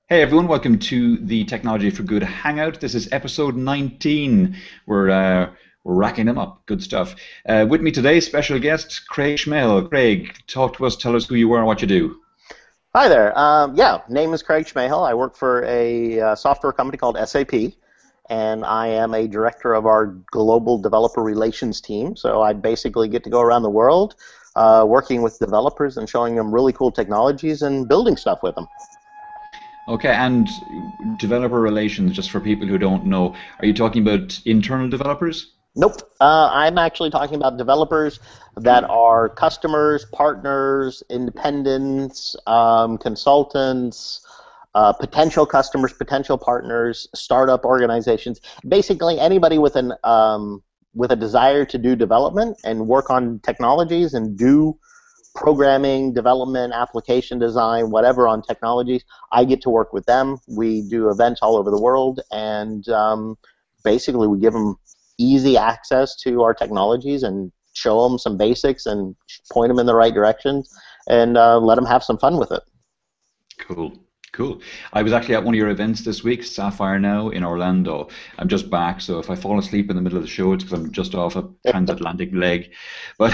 Hey everyone, welcome to the Technology for Good Hangout. This is episode 19. We're racking them up. Good stuff. With me today, special guest Craig Schmale. Craig, talk to us. Tell us who you are and what you do. Hi there. Name is Craig Schmahel. I work for a software company called SAP, and I am a director of our global developer relations team. So I basically get to go around the world working with developers and showing them really cool technologies and building stuff with them. Okay, and developer relations, just for people who don't know, are you talking about internal developers? Nope. I'm actually talking about developers that are customers, partners, independents, consultants, potential customers, potential partners, startup organizations. Basically, anybody with a desire to do development and work on technologies and do programming, development, application design, whatever on technologies. I get to work with them. We do events all over the world, and basically we give them easy access to our technologies and show them some basics and point them in the right direction and let them have some fun with it. Cool. Cool. I was actually at one of your events this week, Sapphire Now in Orlando. I'm just back, so if I fall asleep in the middle of the show, it's because I'm just off a transatlantic leg. But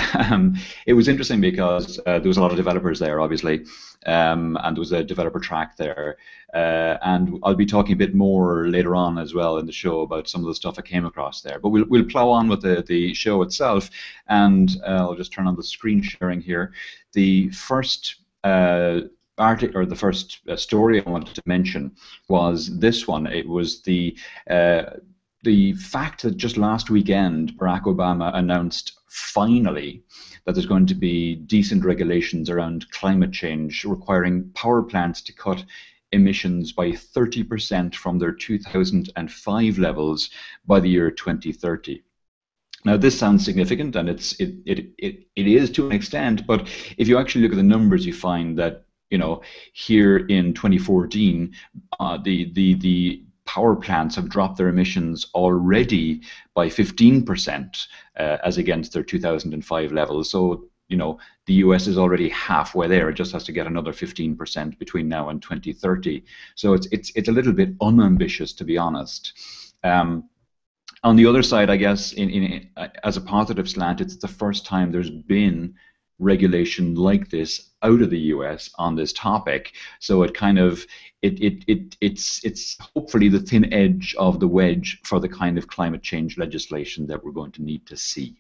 it was interesting because there was a lot of developers there, obviously, and there was a developer track there. And I'll be talking a bit more later on as well in the show about some of the stuff I came across there. But we'll plow on with the show itself, and I'll just turn on the screen sharing here. The first article, or the first story I wanted to mention was this one. It was the fact that just last weekend Barack Obama announced finally that there's going to be decent regulations around climate change, requiring power plants to cut emissions by 30% from their 2005 levels by the year 2030. Now, this sounds significant, and it is to an extent, but if you actually look at the numbers, you find that here in 2014, the power plants have dropped their emissions already by 15% as against their 2005 levels. So, the US is already halfway there. It just has to get another 15% between now and 2030. So it's a little bit unambitious, to be honest. On the other side, I guess, as a positive slant, it's the first time there's been regulation like this out of the US on this topic. So it kind of it's hopefully the thin edge of the wedge for the kind of climate change legislation that we're going to need to see.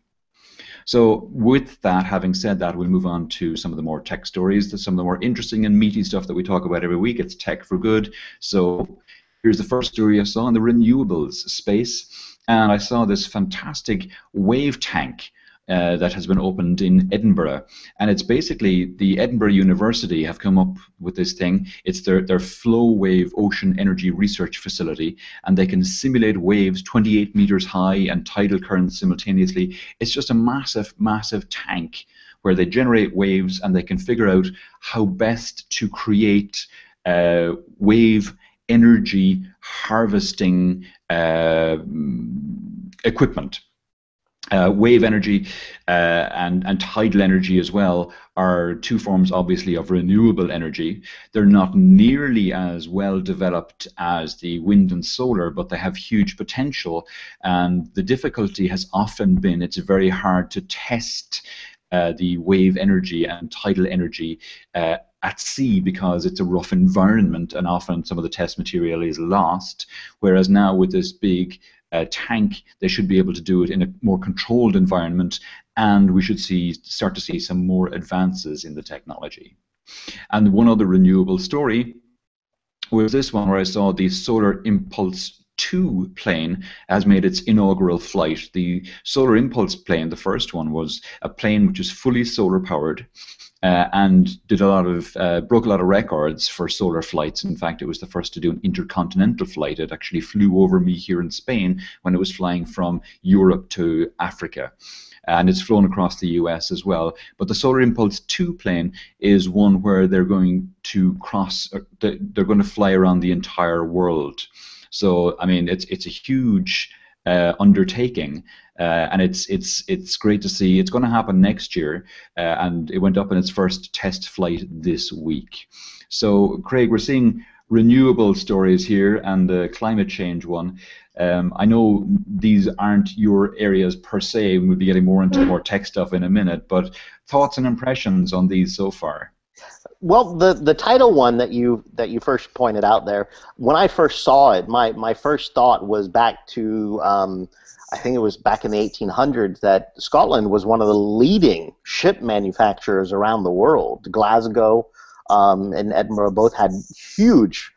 So with that, having said that, we'll move on to some of the more tech stories, some of the more interesting and meaty stuff that we talk about every week. It's tech for good. So here's the first story I saw in the renewables space, and I saw this fantastic wave tank that has been opened in Edinburgh, and it's basically the Edinburgh University have come up with this thing. It's their flow wave ocean energy research facility, and they can simulate waves 28 meters high and tidal currents simultaneously. It's just a massive tank where they generate waves, and they can figure out how best to create wave energy harvesting equipment. Wave energy and tidal energy as well are two forms, obviously, of renewable energy. They're not nearly as well developed as the wind and solar, but they have huge potential. And the difficulty has often been it's very hard to test the wave energy and tidal energy at sea, because it's a rough environment, and often some of the test material is lost. Whereas now with this big tank, they should be able to do it in a more controlled environment, and we should start to see some more advances in the technology. And one other renewable story was this one, where I saw the Solar Impulse 2 plane has made its inaugural flight. The Solar Impulse plane, the first one, was a plane which is fully solar powered, and did broke a lot of records for solar flights. In fact, it was the first to do an intercontinental flight. It actually flew over me here in Spain when it was flying from Europe to Africa. And it's flown across the US as well. But the Solar Impulse 2 plane is one where they're going to they're going to fly around the entire world. So, I mean, it's a huge undertaking, and it's great to see. It's going to happen next year, and it went up in its first test flight this week. So, Craig, we're seeing renewable stories here and the climate change one. I know these aren't your areas per se, and we'll be getting more into more tech stuff in a minute, but thoughts and impressions on these so far? Well, the title one that you first pointed out there, when I first saw it, my first thought was back to I think it was back in the 1800s that Scotland was one of the leading ship manufacturers around the world. Glasgow and Edinburgh both had huge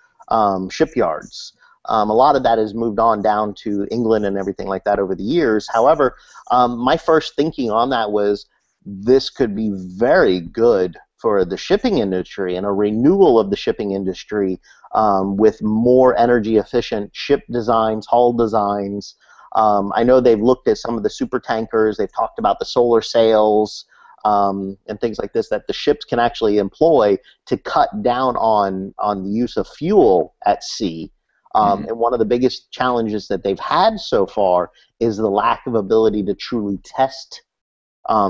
shipyards. A lot of that has moved on down to England and everything like that over the years. However, my first thinking on that was this could be very good for the shipping industry and a renewal of the shipping industry with more energy efficient ship designs, hull designs. I know they've looked at some of the super tankers. They've talked about the solar sails and things like this that the ships can actually employ to cut down on the use of fuel at sea. And one of the biggest challenges that they've had so far is the lack of ability to truly test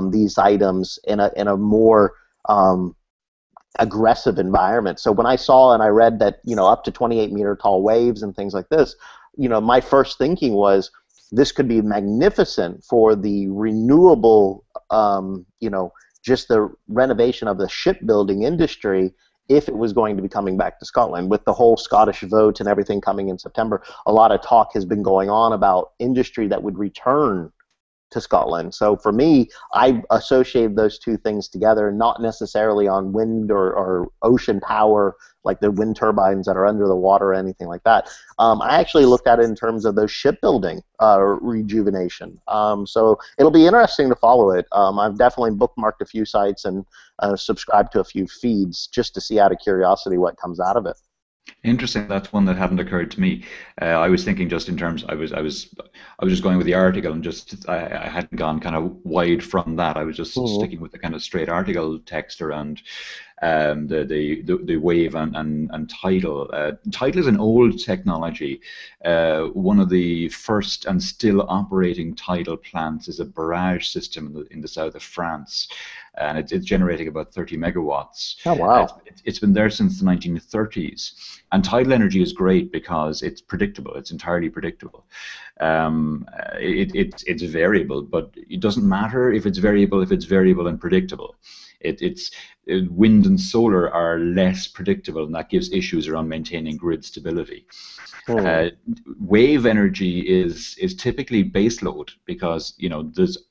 these items in a more aggressive environment. So when I saw and I read that, up to 28-meter tall waves and things like this, my first thinking was this could be magnificent for the renewable, just the renovation of the shipbuilding industry if it was going to be coming back to Scotland. With the whole Scottish vote and everything coming in September, a lot of talk has been going on about industry that would return to Scotland. So for me, I associated those two things together, not necessarily on wind or ocean power, like the wind turbines that are under the water or anything like that. I actually looked at it in terms of those shipbuilding rejuvenation. So it'll be interesting to follow it. I've definitely bookmarked a few sites and subscribed to a few feeds just to see out of curiosity what comes out of it. Interesting. That's one that hadn't occurred to me. I was thinking just in terms. I was just going with the article and just I hadn't gone kind of wide from that. I was just sticking with the kind of straight article text around the wave and tidal. Tidal is an old technology. One of the first and still operating tidal plants is a barrage system in the south of France, and it's generating about 30 megawatts. Oh, wow. It's been there since the 1930s. And tidal energy is great because it's predictable. It's entirely predictable. It's variable, but it doesn't matter if it's variable and predictable. Wind and solar are less predictable, and that gives issues around maintaining grid stability. Wave energy is typically baseload because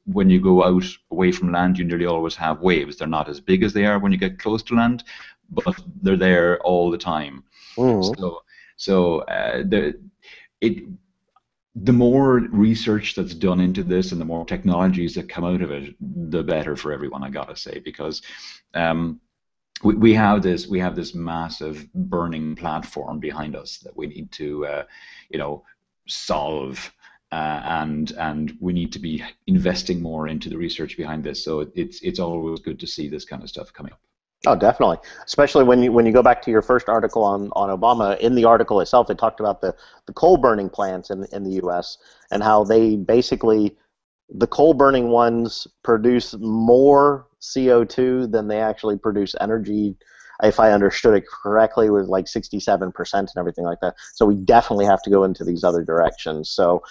when you go out away from land, you nearly always have waves. They're not as big as they are when you get close to land, but they're there all the time. The more research that's done into this and the more technologies that come out of it, the better for everyone, I gotta say, because we have this massive burning platform behind us that we need to solve, and we need to be investing more into the research behind this. So it's always good to see this kind of stuff coming up. Oh, definitely. Especially when you go back to your first article on Obama. In the article itself, it talked about the coal burning plants in the U.S. and how they basically, the coal burning ones produce more CO2 than they actually produce energy. If I understood it correctly, it was like 67% and everything like that. So we definitely have to go into these other directions. So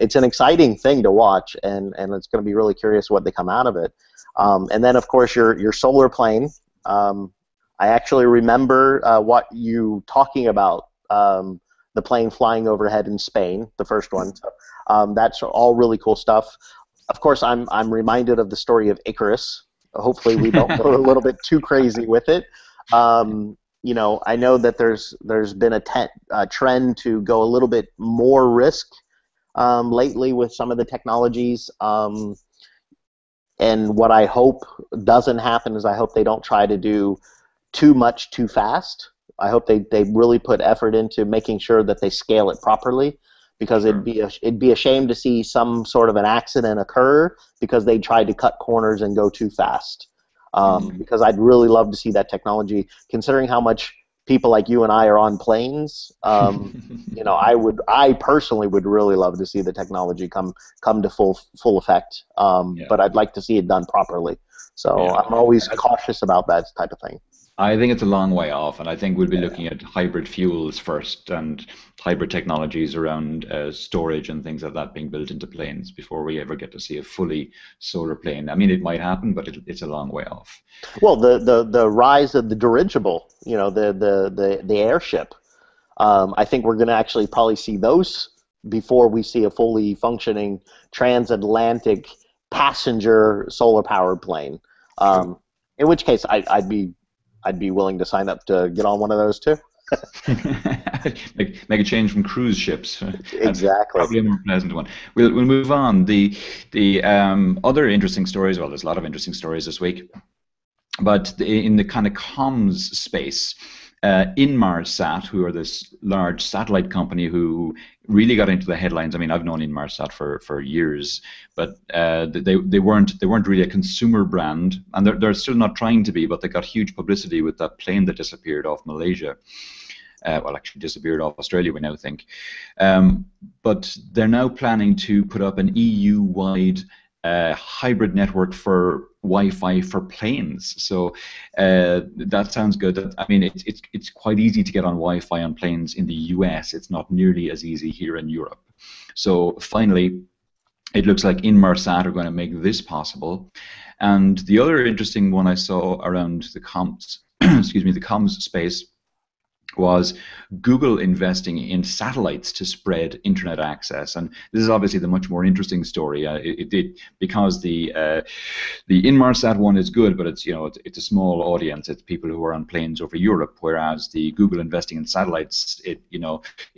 it's an exciting thing to watch, and it's going to be really curious what they come out of it. And then, of course, your solar plane. I actually remember what you talking about, the plane flying overhead in Spain, the first one. So, that's all really cool stuff. Of course, I'm reminded of the story of Icarus. Hopefully, we don't go a little bit too crazy with it. I know that there's been a trend to go a little bit more risk lately with some of the technologies. And what I hope doesn't happen is I hope they don't try to do too much too fast. I hope they really put effort into making sure that they scale it properly, because it'd be a shame to see some sort of an accident occur because they tried to cut corners and go too fast. Because I'd really love to see that technology, considering how much people like you and I are on planes. I personally would really love to see the technology come to full effect. But I'd like to see it done properly. So I'm always cautious about that type of thing. I think it's a long way off, and I think we'll be looking at hybrid fuels first and hybrid technologies around storage and things like that being built into planes before we ever get to see a fully solar plane. I mean, it might happen, but it's a long way off. Well, the rise of the dirigible, the airship. I think we're going to actually probably see those before we see a fully functioning transatlantic passenger solar powered plane. In which case, I'd be willing to sign up to get on one of those too. make a change from cruise ships. Exactly. Probably a more pleasant one. We'll move on. The other interesting stories. Well, there's a lot of interesting stories this week, but in the kind of comms space. Inmarsat, who are this large satellite company who really got into the headlines. I mean, I've known Inmarsat for years, but they weren't really a consumer brand, and they're still not trying to be. But they got huge publicity with that plane that disappeared off Malaysia. Well, actually disappeared off Australia, we now think. But they're now planning to put up an EU-wide hybrid network for Wi-Fi for planes. So that sounds good. I mean, it's quite easy to get on Wi-Fi on planes in the US. It's not nearly as easy here in Europe. So finally, it looks like Inmarsat are going to make this possible. And the other interesting one I saw around the comms, the comms space, was Google investing in satellites to spread internet access, and this is obviously the much more interesting story. Because the Inmarsat one is good, but it's a small audience. It's people who are on planes over Europe, whereas the Google investing in satellites,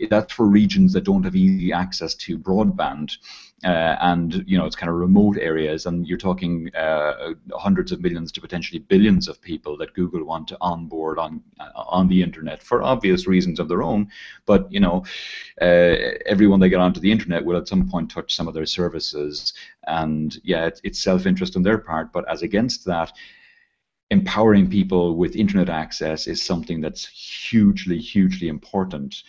that's for regions that don't have easy access to broadband. And it's kind of remote areas, and you're talking hundreds of millions to potentially billions of people that Google want to onboard on the internet for obvious reasons of their own. But everyone they get onto the internet will at some point touch some of their services, and yeah, it's self-interest on their part. But as against that, empowering people with internet access is something that's hugely, hugely important.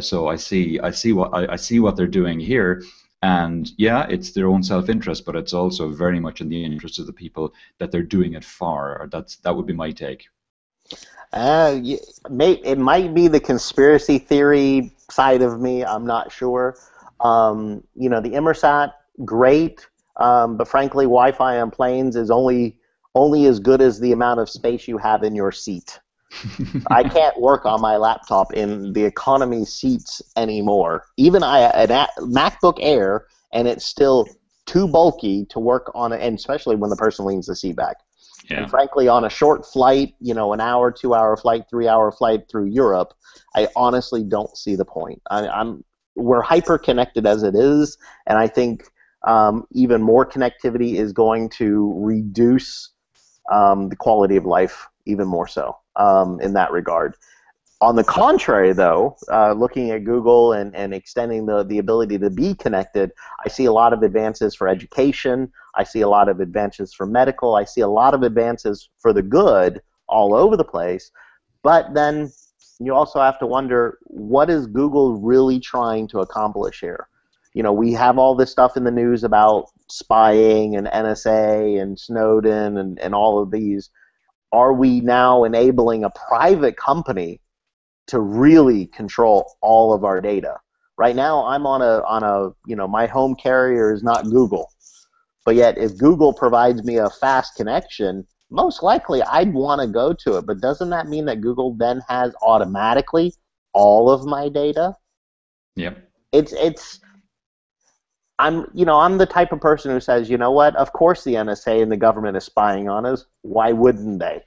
So I see what they're doing here. And yeah, it's their own self-interest, but it's also very much in the interest of the people that they're doing it for. Or that would be my take. It might be the conspiracy theory side of me. I'm not sure. The Inmarsat, great, but frankly, Wi-Fi on planes is only as good as the amount of space you have in your seat. I can't work on my laptop in the economy seats anymore. Even a MacBook Air, and it's still too bulky to work on it, and especially when the person leans the seat back. Yeah. And frankly, on a short flight, an hour, 2-hour flight, 3-hour flight through Europe, I honestly don't see the point. We're hyper connected as it is, and I think even more connectivity is going to reduce the quality of life even more so. In that regard. On the contrary, though, looking at Google and extending the ability to be connected, I see a lot of advances for education. I see a lot of advances for medical. I see a lot of advances for the good all over the place. But then you also have to wonder, what is Google really trying to accomplish here? We have all this stuff in the news about spying and NSA and Snowden and all of these. Are we now enabling a private company to really control all of our data? Right now, I'm on a my home carrier is not Google, but yet if Google provides me a fast connection, most likely I'd want to go to it. But doesn't that mean that Google then has automatically all of my data? Yep. I'm the type of person who says, what? Of course the NSA and the government is spying on us. Why wouldn't they?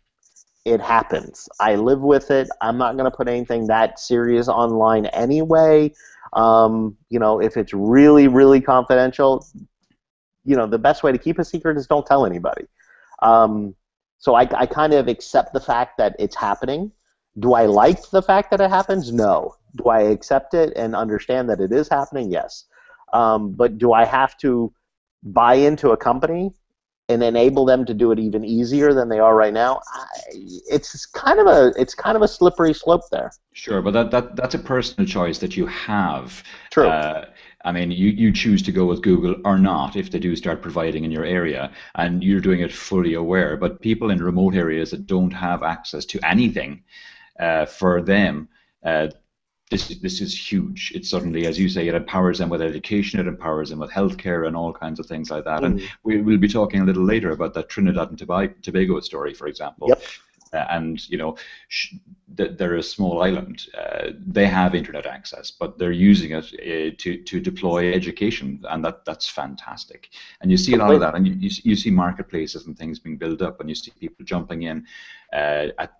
It happens. I live with it. I'm not going to put anything that serious online anyway. If it's really, really confidential, the best way to keep a secret is don't tell anybody. So I kind of accept the fact that it's happening. Do I like the fact that it happens? No. Do I accept it and understand that it is happening? Yes. But do I have to buy into a company and enable them to do it even easier than they are right now? It's kind of a slippery slope there. Sure, but that's a personal choice that you have. True. I mean, you choose to go with Google or not if they do start providing in your area, and you're doing it fully aware. But people in remote areas that don't have access to anything, for them, uh, this is huge. It suddenly, as you say, it empowers them with education, it empowers them with healthcare and all kinds of things like that. And Mm. we'll be talking a little later about that Trinidad and Tobago story, for example. Yep. And they're a small island. They have internet access, but they're using it to deploy education, and that's fantastic. And you see a lot of that, and you see marketplaces and things being built up, and you see people jumping in at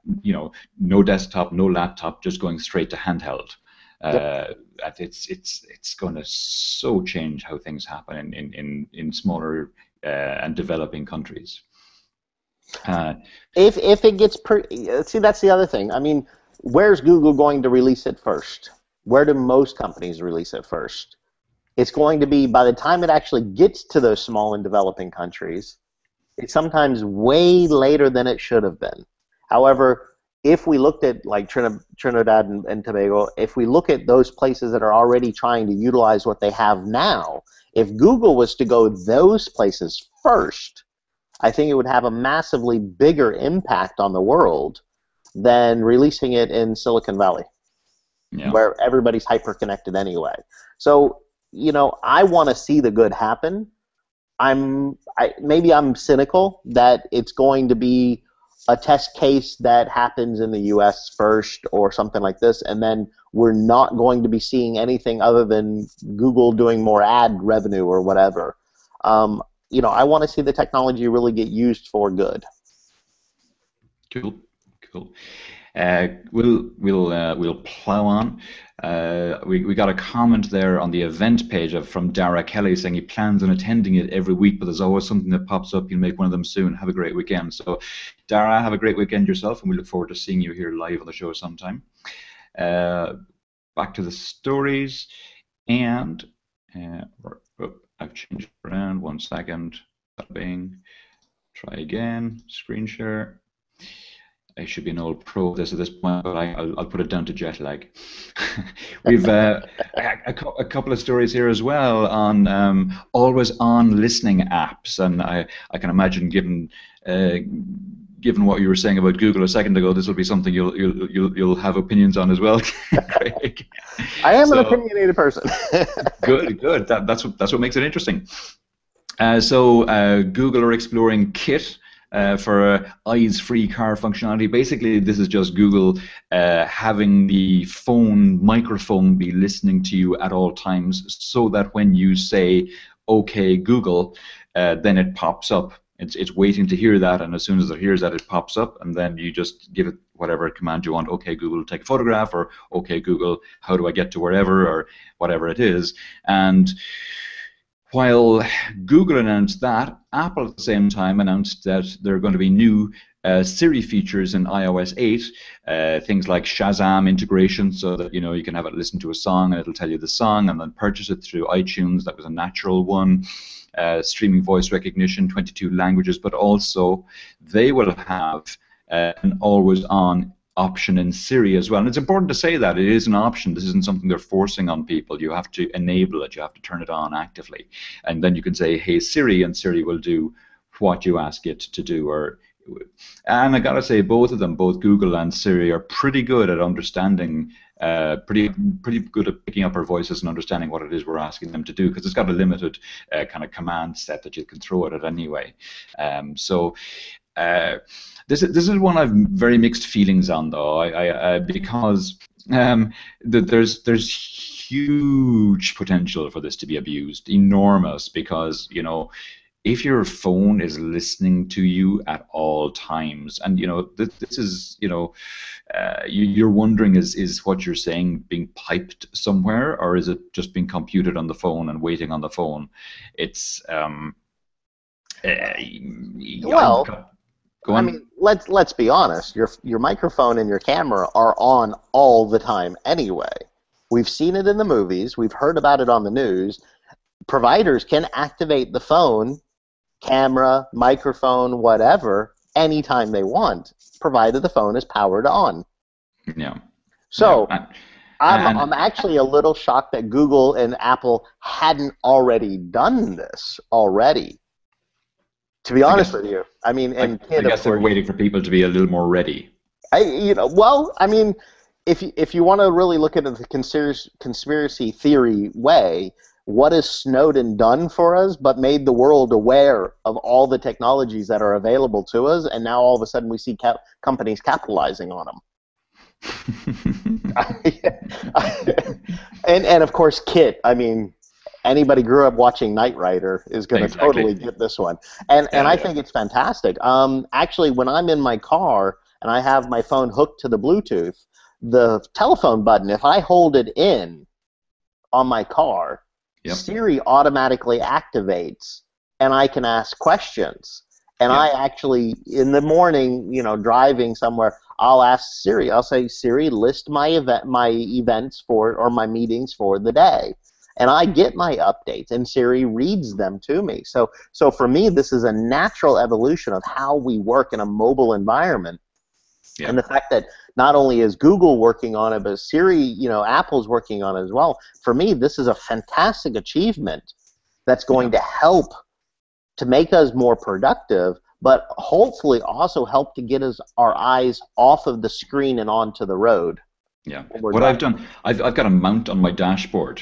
no desktop, no laptop, just going straight to handheld. Yep. It's going to so change how things happen in smaller and developing countries. If it gets see, that's the other thing. I mean, where's Google going to release it first? Where do most companies release it first? It's going to be, by the time it actually gets to those small and developing countries, it's sometimes way later than it should have been. However, if we looked at like Trinidad and Tobago, if we look at those places that are already trying to utilize what they have now, if Google was to go those places first, I think it would have a massively bigger impact on the world than releasing it in Silicon Valley, where everybody's hyper-connected anyway. So, I want to see the good happen. Maybe I'm cynical that it's going to be a test case that happens in the U.S. first or something like this, and then we're not going to be seeing anything other than Google doing more ad revenue or whatever. I want to see the technology really get used for good. Cool. We'll plow on. We got a comment there on the event page from Dara Kelly saying he plans on attending it every week, but there's always something that pops up. You'll make one of them soon. Have a great weekend. So, Dara, have a great weekend yourself, and we look forward to seeing you here live on the show sometime. Back to the stories, and I've changed it around. 1 second. Bing. Try again. Screen share. I should be an old pro at this point, but I'll put it down to jet lag. We've a couple of stories here as well on always-on listening apps, and I can imagine, given what you were saying about Google a second ago, this will be something you'll have opinions on as well, Craig. I am an opinionated person. Good. That's what makes it interesting. So Google are exploring Kit. For eyes-free car functionality. Basically, this is just Google having the microphone be listening to you at all times, so that when you say, "Okay, Google," then it pops up. It's waiting to hear that, and as soon as it hears that, it pops up, and then you just give it whatever command you want. "Okay, Google, take a photograph," or "Okay, Google, how do I get to wherever," or whatever it is. And while Google announced that, Apple at the same time announced that there are going to be new Siri features in iOS 8, things like Shazam integration, so that you can have it listen to a song and it'll tell you the song, and then purchase it through iTunes. That was a natural one. Streaming voice recognition, 22 languages, but also they will have an always-on option in Siri as well. And it's important to say that it is an option. This isn't something they're forcing on people. You have to enable it. You have to turn it on actively. And then you can say, "Hey Siri," and Siri will do what you ask it to do. And I gotta say, both of them, both Google and Siri, are pretty good at understanding, pretty good at picking up our voices and understanding what it is we're asking them to do, because it's got a limited kind of command set that you can throw at it anyway. This is one I've very mixed feelings on, though, because there's huge potential for this to be abused, enormous, because if your phone is listening to you at all times, and this is you're wondering, is what you're saying being piped somewhere, or is it just being computed on the phone and waiting on the phone? It's well, I mean, let's be honest. Your microphone and your camera are on all the time anyway. We've seen it in the movies. We've heard about it on the news. Providers can activate the phone, camera, microphone, whatever, anytime they want, provided the phone is powered on. Yeah. So, I'm actually a little shocked that Google and Apple hadn't already done this already. To be honest with you, I mean, and I kid, of guess they were course. waiting for people to be a little more ready. Well, I mean, if you want to really look at it the conspiracy theory way, what has Snowden done for us but made the world aware of all the technologies that are available to us, and now all of a sudden we see companies capitalizing on them. and of course, Kit. I mean, anybody grew up watching Knight Rider is going to totally get this one, and I think it's fantastic. Actually, when I'm in my car and I have my phone hooked to the Bluetooth, the telephone button, if I hold it in on my car, Siri automatically activates, and I can ask questions. And I actually, in the morning, driving somewhere, I'll ask Siri. I'll say, Siri, list my events or my meetings for the day. And I get my updates, and Siri reads them to me. So for me, this is a natural evolution of how we work in a mobile environment. Yeah. And the fact that not only is Google working on it, but Siri, Apple's working on it as well. For me, this is a fantastic achievement that's going to help to make us more productive, but hopefully also help to get our eyes off of the screen and onto the road. Yeah. What I've done, I've got a mount on my dashboard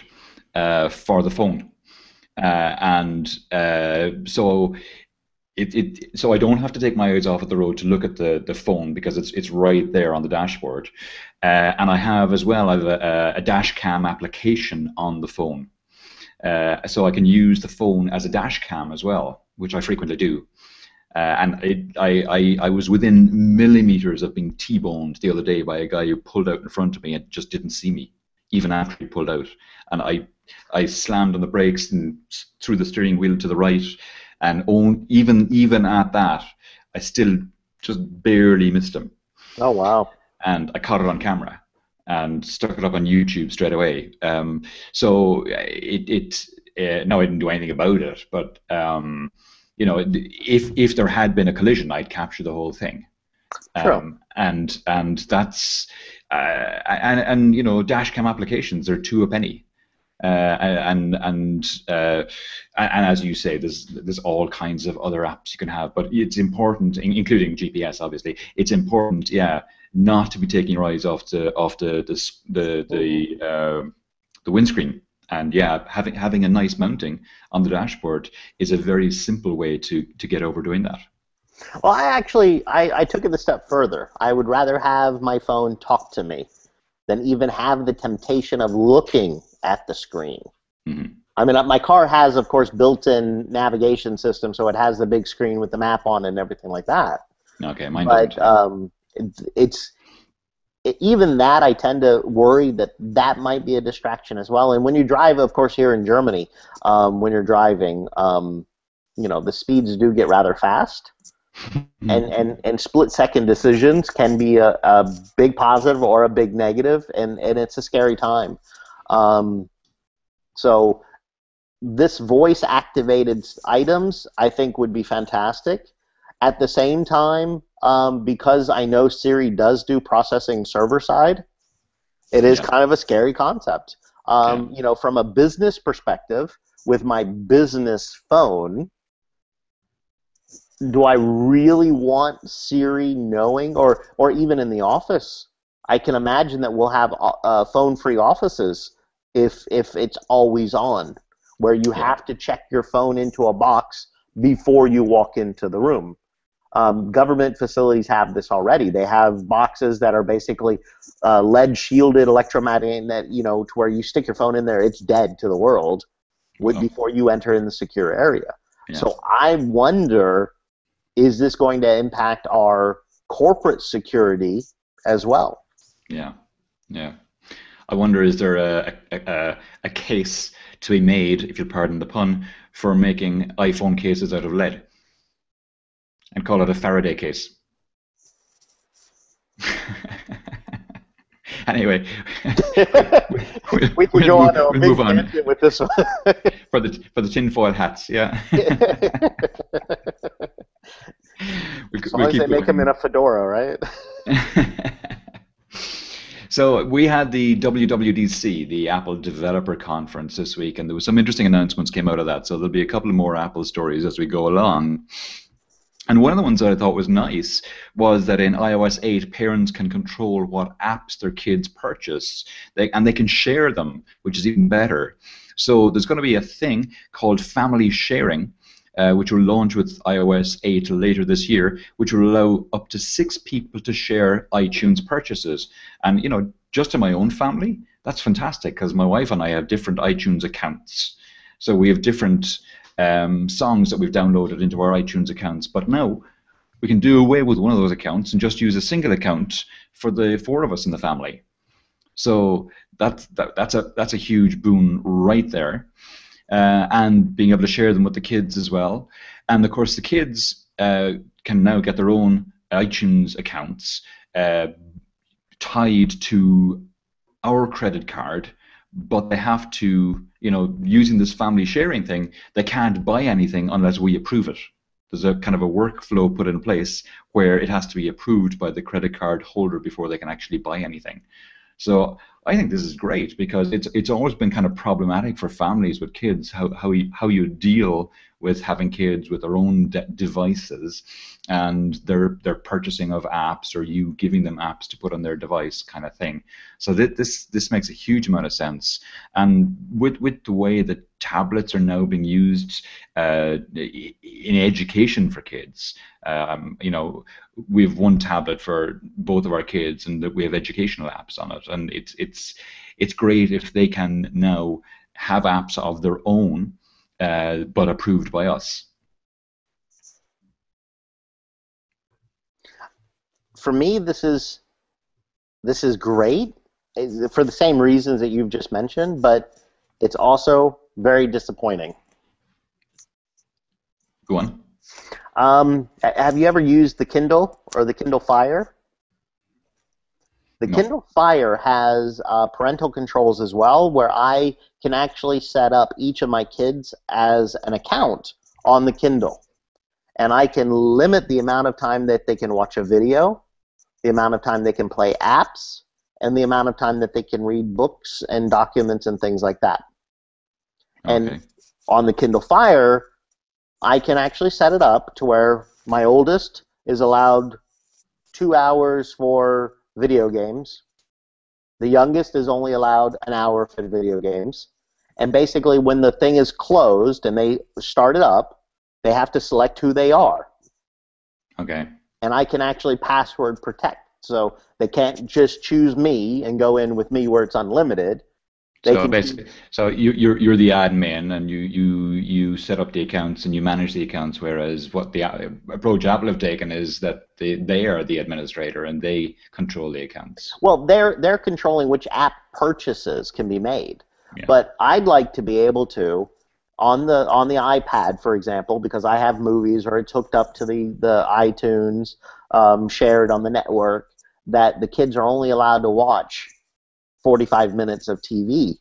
for the phone, so so I don't have to take my eyes off of the road to look at the phone because it's right there on the dashboard, and I have as well. I have a dash cam application on the phone. So I can use the phone as a dash cam as well, which I frequently do. And I was within millimeters of being T-boned the other day by a guy who pulled out in front of me and just didn't see me, even after he pulled out. And I slammed on the brakes and threw the steering wheel to the right, and even at that, I still just barely missed him. Oh, wow. And I caught it on camera and stuck it up on YouTube straight away. So no, I didn't do anything about it, but if there had been a collision, I'd capture the whole thing. Sure. And that's and dash cam applications are $2 a penny. And as you say, there's all kinds of other apps you can have, but it's important, including GPS, obviously. It's important, not to be taking your eyes off the windscreen, and having a nice mounting on the dashboard is a very simple way to get over doing that. Well, I took it a step further. I would rather have my phone talk to me than even have the temptation of looking at the screen. Mm-hmm. I mean, my car has, of course, built-in navigation system, so it has the big screen with the map on it and everything like that. Okay, mine doesn't. But even that, I tend to worry that might be a distraction as well. And when you drive, of course, here in Germany, when you're driving, the speeds do get rather fast. And split-second decisions can be a big positive or a big negative, and it's a scary time. So this voice-activated items, I think, would be fantastic. At the same time, because I know Siri does do processing server-side, it is kind of a scary concept. From a business perspective, with my business phone, do I really want Siri knowing, or even in the office? I can imagine that we'll have phone-free offices if it's always on, where you have to check your phone into a box before you walk into the room. Government facilities have this already. They have boxes that are basically lead-shielded electromagnetic, to where you stick your phone in there, it's dead to the world before you enter in the secure area. Yeah. So I wonder, is this going to impact our corporate security as well? Yeah. I wonder, is there a case to be made, if you'll pardon the pun, for making iPhone cases out of lead and call it a Faraday case? Anyway, we can go on a big tangent with this one. for the tinfoil hats, yeah. As long as they make them in a fedora, right? So we had the WWDC, the Apple Developer Conference this week, and there was some interesting announcements came out of that. So there'll be a couple of more Apple stories as we go along. And one of the ones that I thought was nice was that in iOS 8, parents can control what apps their kids purchase, and they can share them, which is even better. So there's going to be a thing called family sharing, which will launch with iOS 8 later this year, which will allow up to 6 people to share iTunes purchases. And, just in my own family, that's fantastic because my wife and I have different iTunes accounts. So we have different songs that we've downloaded into our iTunes accounts. But now we can do away with one of those accounts and just use a single account for the 4 of us in the family. So that's a huge boon right there. And being able to share them with the kids as well. And of course, the kids can now get their own iTunes accounts tied to our credit card, but they have to, using this family sharing thing, they can't buy anything unless we approve it. There's a kind of a workflow put in place where it has to be approved by the credit card holder before they can actually buy anything. So I think this is great because it's always been kind of problematic for families with kids how you deal with having kids with their own devices and their purchasing of apps or you giving them apps to put on their device kind of thing. So this makes a huge amount of sense. And with the way that tablets are now being used in education for kids, we have one tablet for both of our kids, and we have educational apps on it. And it's great if they can now have apps of their own, but approved by us. For me, this is great for the same reasons that you've just mentioned, but it's also very disappointing. Go on. Have you ever used the Kindle or the Kindle Fire? The No. Kindle Fire has parental controls as well, where I can actually set up each of my kids as an account on the Kindle. And I can limit the amount of time that they can watch a video, the amount of time they can play apps, and the amount of time that they can read books and documents and things like that. Okay. And on the Kindle Fire, I can actually set it up to where my oldest is allowed 2 hours for video games. The youngest is only allowed an hour for video games. And basically when the thing is closed and they start it up, they have to select who they are. Okay. And I can actually password protect. So they can't just choose me and go in with me where it's unlimited. So basically, you're the admin and you set up the accounts and you manage the accounts. Whereas what the approach Apple have taken is that they are the administrator and they control the accounts. Well, they're controlling which app purchases can be made. Yeah. But I'd like to be able to on the iPad, for example, because I have movies or it's hooked up to the iTunes, shared on the network, that the kids are only allowed to watch 45 minutes of TV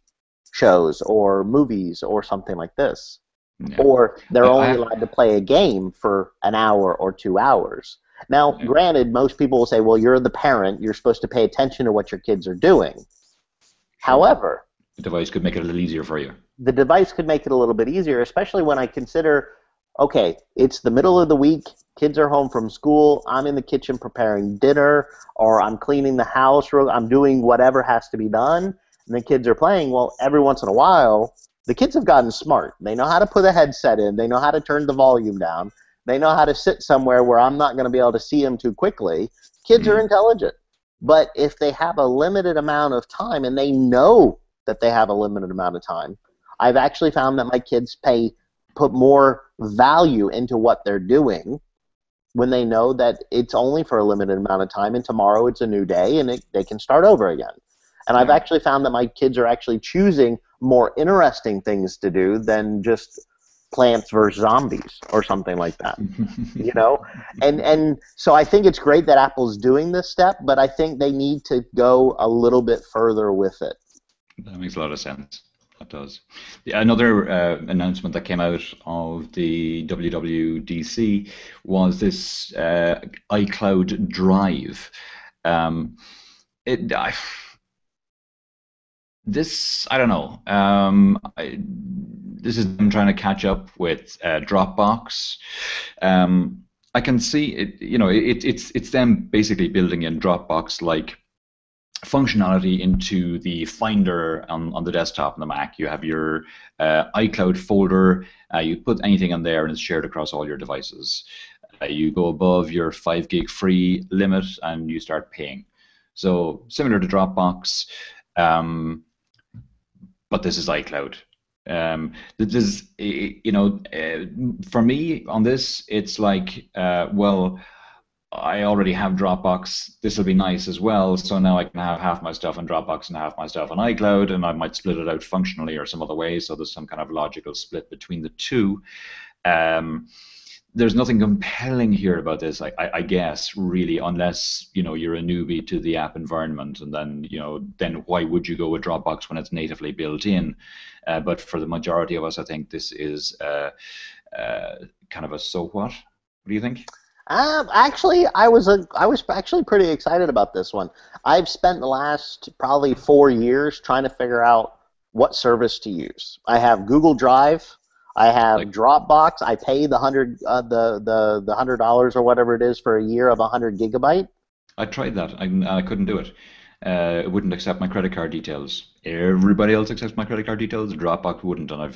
shows or movies or something like this. Yeah. Or they're only allowed to play a game for an hour or 2 hours. Now, granted, most people will say, well, you're the parent, you're supposed to pay attention to what your kids are doing. Sure. However, the device could make it a little easier for you. The device could make it a little bit easier, especially when I consider, okay, it's the middle of the week, kids are home from school, I'm in the kitchen preparing dinner, or I'm cleaning the house, I'm doing whatever has to be done, and the kids are playing. Well, every once in a while, the kids have gotten smart. They know how to put a headset in, they know how to turn the volume down, they know how to sit somewhere where I'm not going to be able to see them too quickly. Kids are intelligent. But if they have a limited amount of time, and they know that they have a limited amount of time, I've actually found that my kids put more value into what they're doing when they know that it's only for a limited amount of time and tomorrow it's a new day and they can start over again. And I've actually found that my kids are actually choosing more interesting things to do than just Plants vs. Zombies or something like that. And so I think it's great that Apple's doing this step, but I think they need to go a little bit further with it. That makes a lot of sense. That does. Another announcement that came out of the WWDC was this iCloud Drive. this I don't know. This is them trying to catch up with Dropbox. I can see it. It's them basically building in Dropbox like functionality into the Finder on the desktop and the Mac. You have your iCloud folder. You put anything in there, and it's shared across all your devices. You go above your 5 gig free limit, and you start paying. So similar to Dropbox. Um, but this is iCloud. This is, for me on this, it's like, well, I already have Dropbox. This will be nice as well. So now I can have half my stuff on Dropbox and half my stuff on iCloud, and I might split it out functionally or some other way. So there's some kind of logical split between the two. Um, there's nothing compelling here about this, I guess, really, unless you're a newbie to the app environment, and then why would you go with Dropbox when it's natively built in? But for the majority of us, I think this is kind of a so what. What do you think? Actually, I was actually pretty excited about this one. I've spent the last probably 4 years trying to figure out what service to use. I have Google Drive. I have Like, Dropbox. I pay the $100 or whatever it is for a year of 100 GB. I tried that. I couldn't do it. It wouldn't accept my credit card details. Everybody else accepts my credit card details. Dropbox wouldn't, and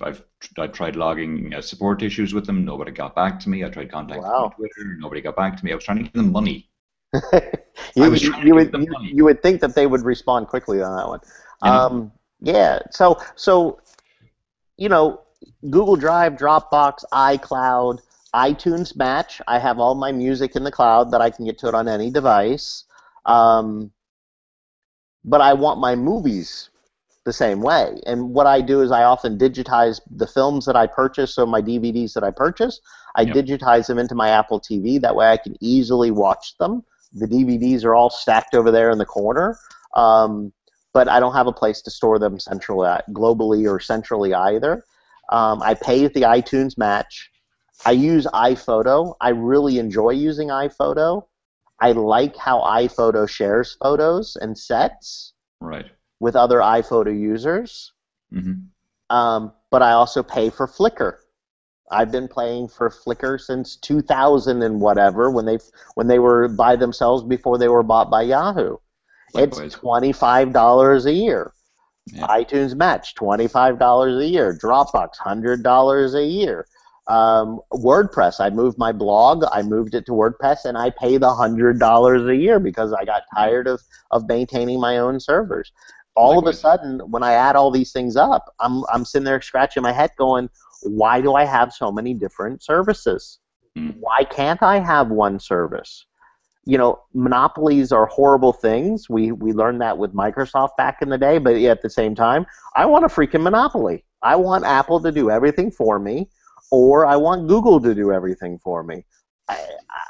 I tried logging support issues with them. Nobody got back to me. I tried contacting them on Wow. Twitter. Nobody got back to me. I was trying to give them money. I You, was you trying to you give would them you, money. you would think that they would respond quickly on that one. You know? Yeah. So you know, Google Drive, Dropbox, iCloud, iTunes Match. I have all my music in the cloud that I can get to it on any device. Um, but I want my movies the same way. And what I do is I often digitize the films that I purchase, so my DVDs that I purchase, I Yep. digitize them into my Apple TV. That way I can easily watch them. The DVDs are all stacked over there in the corner. But I don't have a place to store them centrally, globally or centrally either. I pay with the iTunes Match. I use iPhoto. I really enjoy using iPhoto. I like how iPhoto shares photos and sets Right. with other iPhoto users. Hmm. But I also pay for Flickr. I've been paying for Flickr since 2000 and whatever, when they were by themselves before they were bought by Yahoo. It's Likewise. $25 a year. Yeah. iTunes Match, $25 a year. Dropbox, $100 a year. WordPress, I moved my blog, I moved it to WordPress, and I pay the $100 a year because I got Yeah. tired of maintaining my own servers. All of a Likewise. sudden, when I add all these things up, I'm sitting there scratching my head going, why do I have so many different services? Mm. Why can't I have one service? Monopolies are horrible things. We learned that with Microsoft back in the day, but at the same time, I want a freaking monopoly. I want Apple to do everything for me, or I want Google to do everything for me. I,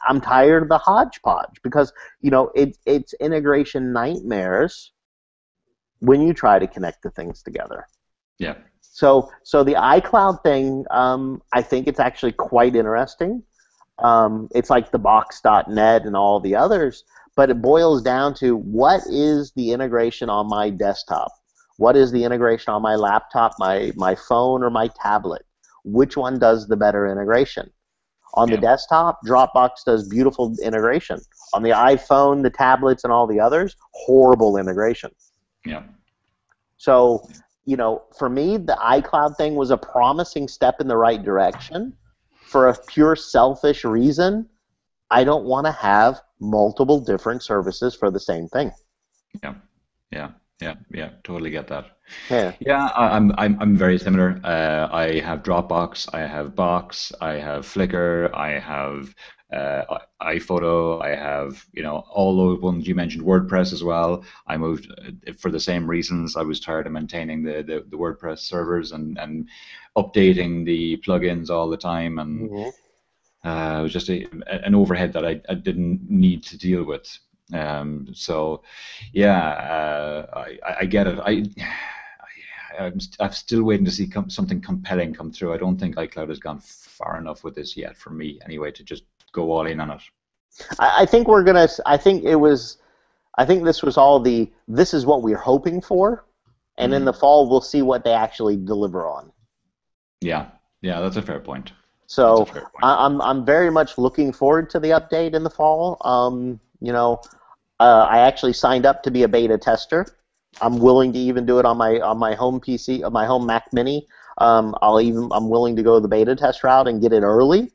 I'm tired of the hodgepodge because it's integration nightmares when you try to connect the things together. Yeah. So the iCloud thing, I think it's actually quite interesting. It's like the box.net and all the others, but it boils down to what is the integration on my desktop? What is the integration on my laptop, my phone, or my tablet? Which one does the better integration? On the Yeah. desktop, Dropbox does beautiful integration. On the iPhone, the tablets, and all the others, horrible integration. Yeah. So, for me, the iCloud thing was a promising step in the right direction. For a pure selfish reason, I don't want to have multiple different services for the same thing. Yeah. Yeah. Yeah. Yeah. Totally get that. Yeah. Yeah, I'm very similar. I have Dropbox, I have Box, I have Flickr, I have iPhoto, I have all those ones you mentioned, WordPress as well. I moved for the same reasons. I was tired of maintaining the WordPress servers and updating the plugins all the time, and Mhm. it was just an overhead that I didn't need to deal with. So, yeah, I get it. I'm still waiting to see something compelling come through. I don't think iCloud has gone far enough with this yet for me, anyway, to just go all in on it. I think we're gonna. I think this was all this is what we're hoping for. and in the fall we'll see what they actually deliver on. Yeah, yeah, that's a fair point. That's a So fair point. I'm very much looking forward to the update in the fall. I actually signed up to be a beta tester. I'm willing to even do it on my home PC, on my home Mac Mini. I'm willing to go the beta test route and get it early,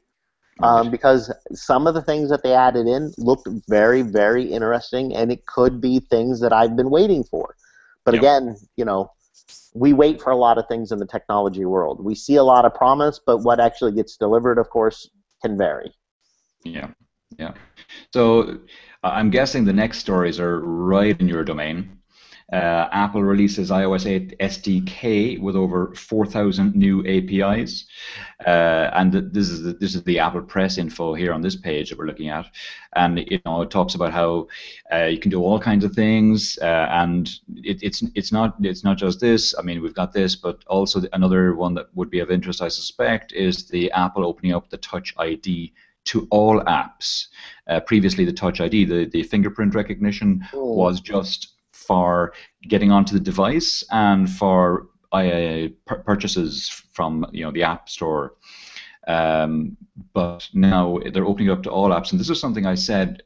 Right. because some of the things that they added in looked very, very interesting, and it could be things that I've been waiting for. But Yep. again, we wait for a lot of things in the technology world. We see a lot of promise, but what actually gets delivered, of course, can vary. Yeah. Yeah. So I'm guessing the next stories are right in your domain. Apple releases iOS 8 SDK with over 4,000 new APIs, and this is the Apple Press info here on this page that we're looking at, and it talks about how you can do all kinds of things, and it's not just this. I mean, we've got this, but also another one that would be of interest, I suspect, is the Apple opening up the Touch ID to all apps. Previously, the Touch ID, the fingerprint recognition, was just for getting onto the device and for purchases from the App Store. But now they're opening it up to all apps, and this is something I said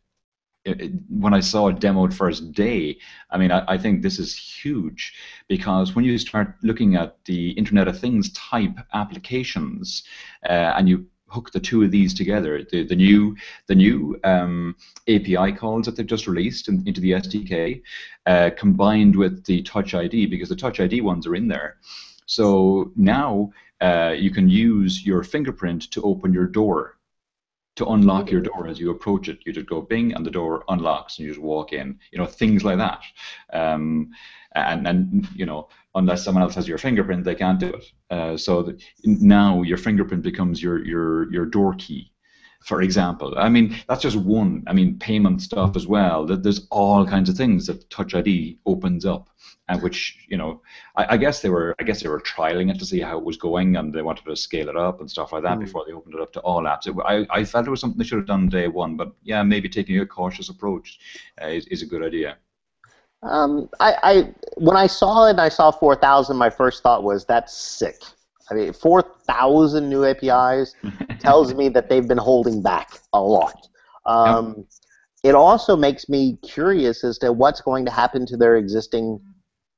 when I saw it demoed first day. I mean, I think this is huge, because when you start looking at the Internet of Things type applications, and you hook the two of these together, the new API calls that they've just released into the SDK, combined with the Touch ID, because the Touch ID ones are in there. So now you can use your fingerprint to open your door, to unlock your door as you approach it. You just go bing, and the door unlocks, and you just walk in. Things like that. And unless someone else has your fingerprint, they can't do it. So now your fingerprint becomes your door key, for example. I mean, that's just one. I mean, payment stuff as well. There's all kinds of things that Touch ID opens up, and which I guess they were trialing it to see how it was going, and they wanted to scale it up and stuff like that before they opened it up to all apps. I felt it was something they should have done day one, but yeah, maybe taking a cautious approach is a good idea. When I saw it and I saw 4,000, my first thought was, that's sick. I mean, 4,000 new APIs tells me that they've been holding back a lot. It also makes me curious as to what's going to happen to their existing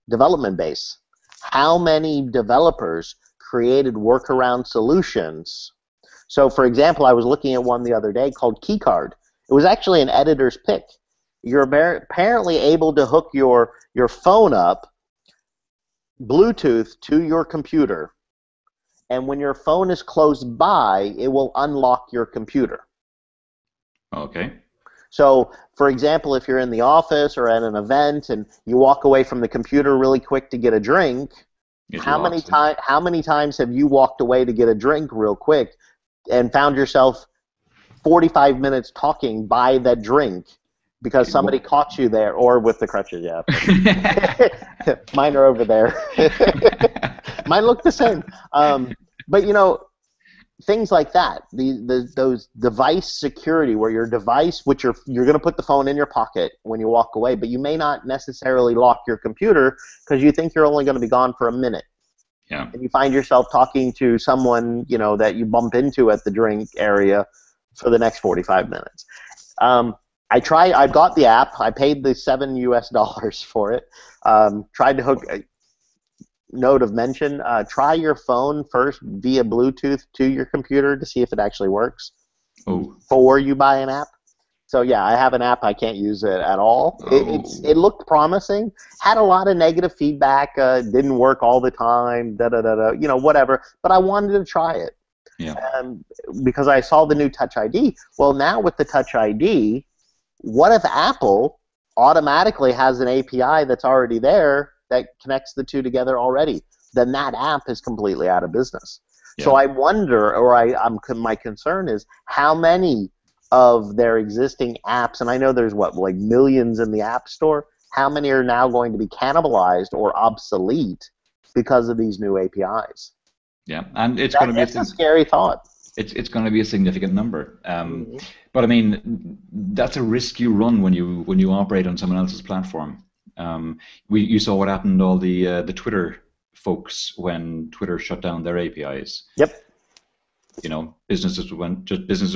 development base. How many developers created workaround solutions? So, for example, I was looking at one the other day called Keycard. It was actually an editor's pick. You're apparently able to hook your phone up Bluetooth to your computer, and when your phone is close by, it will unlock your computer. Okay. So, for example, if you're in the office or at an event and you walk away from the computer really quick to get a drink, how many times have you walked away to get a drink real quick and found yourself 45 minutes talking by that drink because somebody caught you there, or with the crutches? Yeah. Mine are over there. Mine look the same. But things like that, those device security, where your device, which you're going to put the phone in your pocket when you walk away, but you may not necessarily lock your computer because you think you're only going to be gone for a minute. Yeah. And you find yourself talking to someone that you bump into at the drink area for the next 45 minutes. I got the app. I paid the $7 for it. Tried to hook. Note of mention: try your phone first via Bluetooth to your computer to see if it actually works before you buy an app. So yeah, I have an app. I can't use it at all. It looked promising. Had a lot of negative feedback. Didn't work all the time. Whatever. But I wanted to try it. Yeah. Because I saw the new Touch ID. Well, now with the Touch ID, what if Apple automatically has an API that's already there that connects the two together already? Then that app is completely out of business. Yeah. So I wonder, my concern is how many of their existing apps, and I know there's like millions in the App Store, how many are now going to be cannibalized or obsolete because of these new APIs? Yeah, and it's going to be a scary thought. It's going to be a significant number. But I mean, that's a risk you run when you operate on someone else's platform. You saw what happened to all the Twitter folks when Twitter shut down their APIs. Yep. Businesses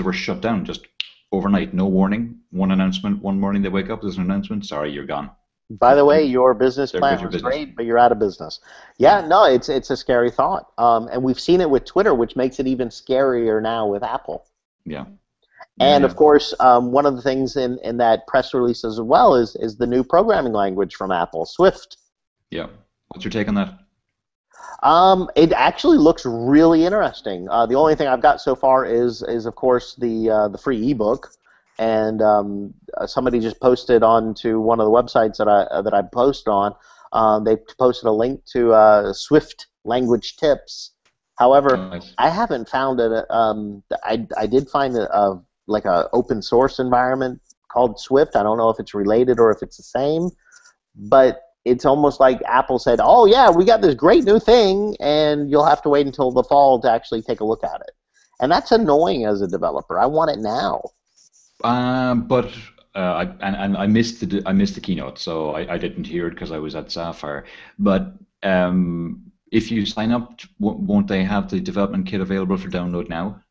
were shut down just overnight, no warning. One announcement, one morning they wake up, there's an announcement. Sorry, you're gone. By the way, your business plan was great, but you're out of business. Yeah, no, it's a scary thought, and we've seen it with Twitter, which makes it even scarier now with Apple. Yeah. And of course, one of the things in that press release as well is the new programming language from Apple, Swift. Yeah. What's your take on that? It actually looks really interesting. The only thing I've got so far is of course the free ebook, and somebody just posted onto one of the websites that I post on. They posted a link to Swift language tips. However, Nice. I haven't found it. I did find like a open source environment called Swift. I don't know if it's related or if it's the same, but it's almost like Apple said, "Oh yeah, we got this great new thing, and you'll have to wait until the fall to actually take a look at it." And that's annoying as a developer. I want it now. But I missed the keynote, so I didn't hear it because I was at Sapphire. But if you sign up, won't they have the development kit available for download now?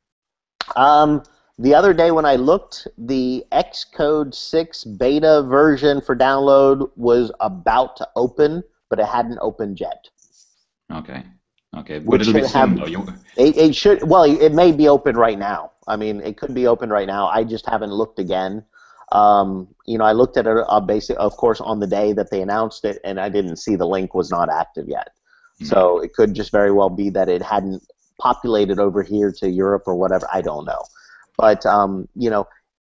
The other day when I looked, the Xcode 6 beta version for download was about to open, but it hadn't opened yet. Okay. Okay. But Which it'll be should have, soon, though. it should, well, it may be open right now. I mean, it could be open right now. I just haven't looked again. I looked at it of course, on the day that they announced it, and I didn't see the link was not active yet. So it could just very well be that it hadn't populated over here to Europe or whatever. I don't know. But,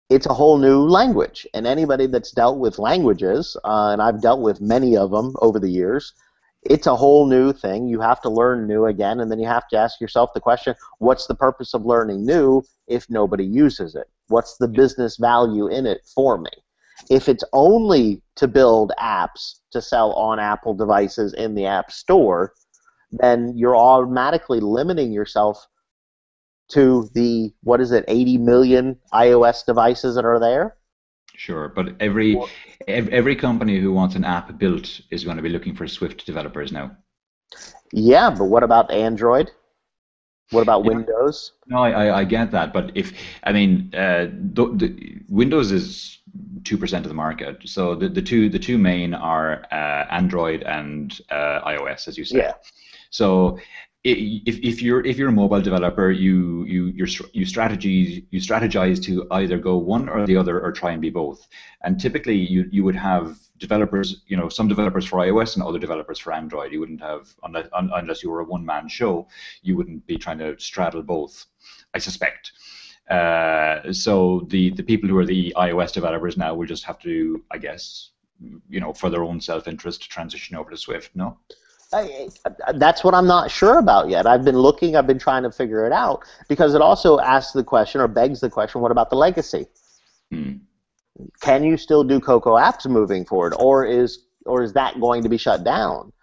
it's a whole new language. And anybody that's dealt with languages, and I've dealt with many of them over the years, it's a whole new thing. You have to learn new again, and then you have to ask yourself the question, what's the purpose of learning new if nobody uses it? What's the business value in it for me? If it's only to build apps to sell on Apple devices in the App Store, then you're automatically limiting yourself to the, 80 million iOS devices that are there? Sure, but every company who wants an app built is going to be looking for Swift developers now. Yeah, but what about Android? What about Windows? No, I get that, but Windows is 2% of the market. So the two main are Android and iOS, as you say. Yeah. So if you're a mobile developer, you strategize to either go one or the other or try and be both. And typically you would have developers, some developers for iOS and other developers for Android. You wouldn't have, unless you were a one-man show, you wouldn't be trying to straddle both, I suspect. So the people who are the iOS developers now will just have to, I guess, for their own self-interest, transition over to Swift. No. That's what I'm not sure about yet. I've been looking, I've been trying to figure it out, because it also asks the question, or begs the question, what about the legacy? Can you still do Cocoa apps moving forward, or is that going to be shut down?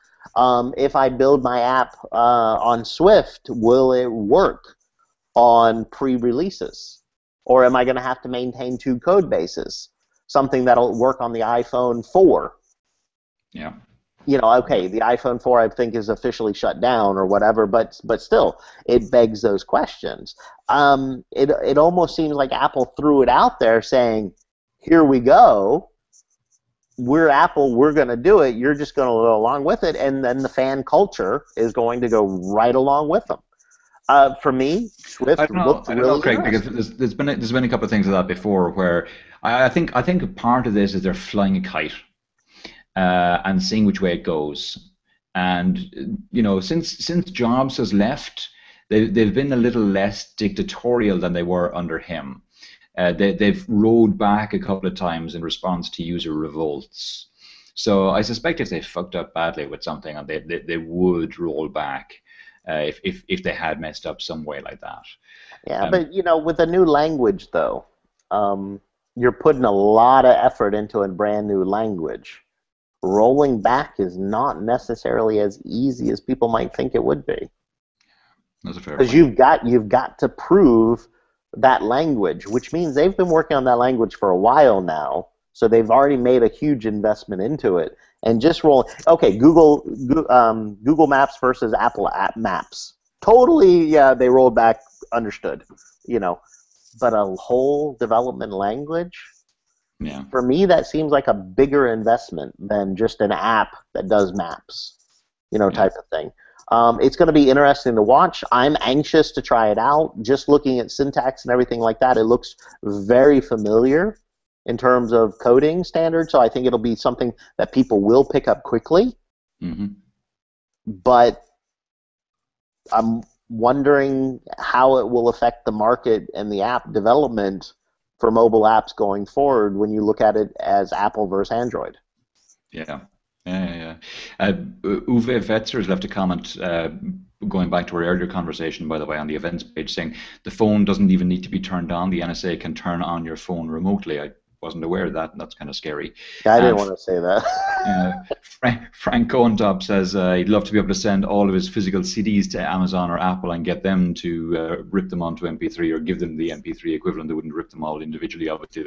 If I build my app on Swift, will it work on pre-releases? Or am I going to have to maintain two code bases, something that'll work on the iPhone 4? Yeah. Okay, the iPhone 4 I think is officially shut down or whatever, but still, it begs those questions. It almost seems like Apple threw it out there saying, here we go, we're Apple, we're going to do it, you're just going to go along with it, and then the fan culture is going to go right along with them. For me, Swift looked really Craig, because there's been a couple of things of that before where I think part of this is they're flying a kite. And seeing which way it goes. And since Jobs has left, they've been a little less dictatorial than they were under him. They've rolled back a couple of times in response to user revolts. So I suspect if they fucked up badly with something, they would roll back if they had messed up some way like that. Yeah, but with a new language though, you're putting a lot of effort into a brand new language. Rolling back is not necessarily as easy as people might think it would be. That's a fair point. Because you've got to prove that language, which means they've been working on that language for a while now, so they've already made a huge investment into it, and just roll. Okay, Google Maps versus Apple App Maps. Totally, yeah, they rolled back, understood, but a whole development language, Yeah. for me, that seems like a bigger investment than just an app that does maps, type of thing. It's going to be interesting to watch. I'm anxious to try it out. Just looking at syntax and everything like that, it looks very familiar in terms of coding standards, so I think it'll be something that people will pick up quickly. Mm-hmm. But I'm wondering how it will affect the market and the app development for mobile apps going forward when you look at it as Apple versus Android. Yeah. Uwe Wetzer has left a comment going back to our earlier conversation, by the way, on the events page, saying the phone doesn't even need to be turned on. The NSA can turn on your phone remotely. I wasn't aware of that, and that's kind of scary. Yeah, I didn't want to say that. Frank Cohentop says he'd love to be able to send all of his physical CDs to Amazon or Apple and get them to rip them onto MP3 or give them the MP3 equivalent. They wouldn't rip them all individually. Obviously,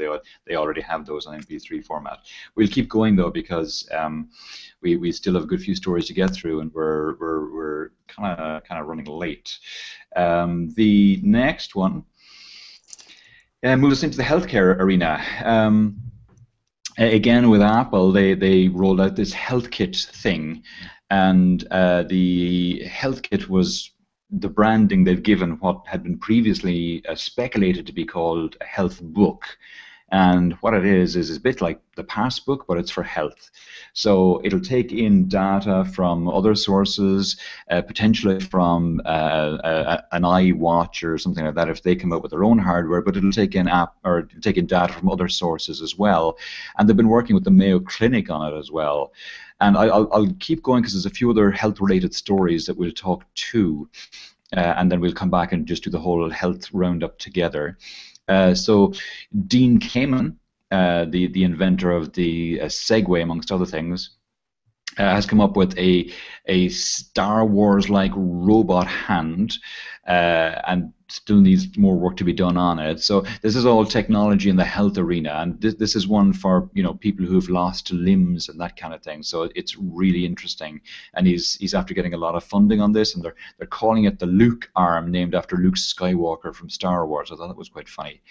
they already have those on MP3 format. We'll keep going though, because we still have a good few stories to get through, and we're kind of running late. The next one moves us into the healthcare arena. Again, with Apple, they rolled out this health kit thing, and the health kit was the branding they've given what had been previously speculated to be called a health book. And what it is a bit like the Passbook, but it's for health. So it'll take in data from other sources, potentially from an iWatch or something like that if they come up with their own hardware, but it'll take in data from other sources as well. And they've been working with the Mayo Clinic on it as well. And I'll keep going because there's a few other health-related stories that we'll talk to, and then we'll come back and just do the whole health roundup together. So Dean Kamen, the inventor of the Segway, amongst other things, has come up with a Star Wars-like robot hand, and still needs more work to be done on it. So this is all technology in the health arena, and this is one for people who've lost limbs and that kind of thing. So it's really interesting, and he's after getting a lot of funding on this, and they're calling it the Luke arm, named after Luke Skywalker from Star Wars. I thought that was quite funny.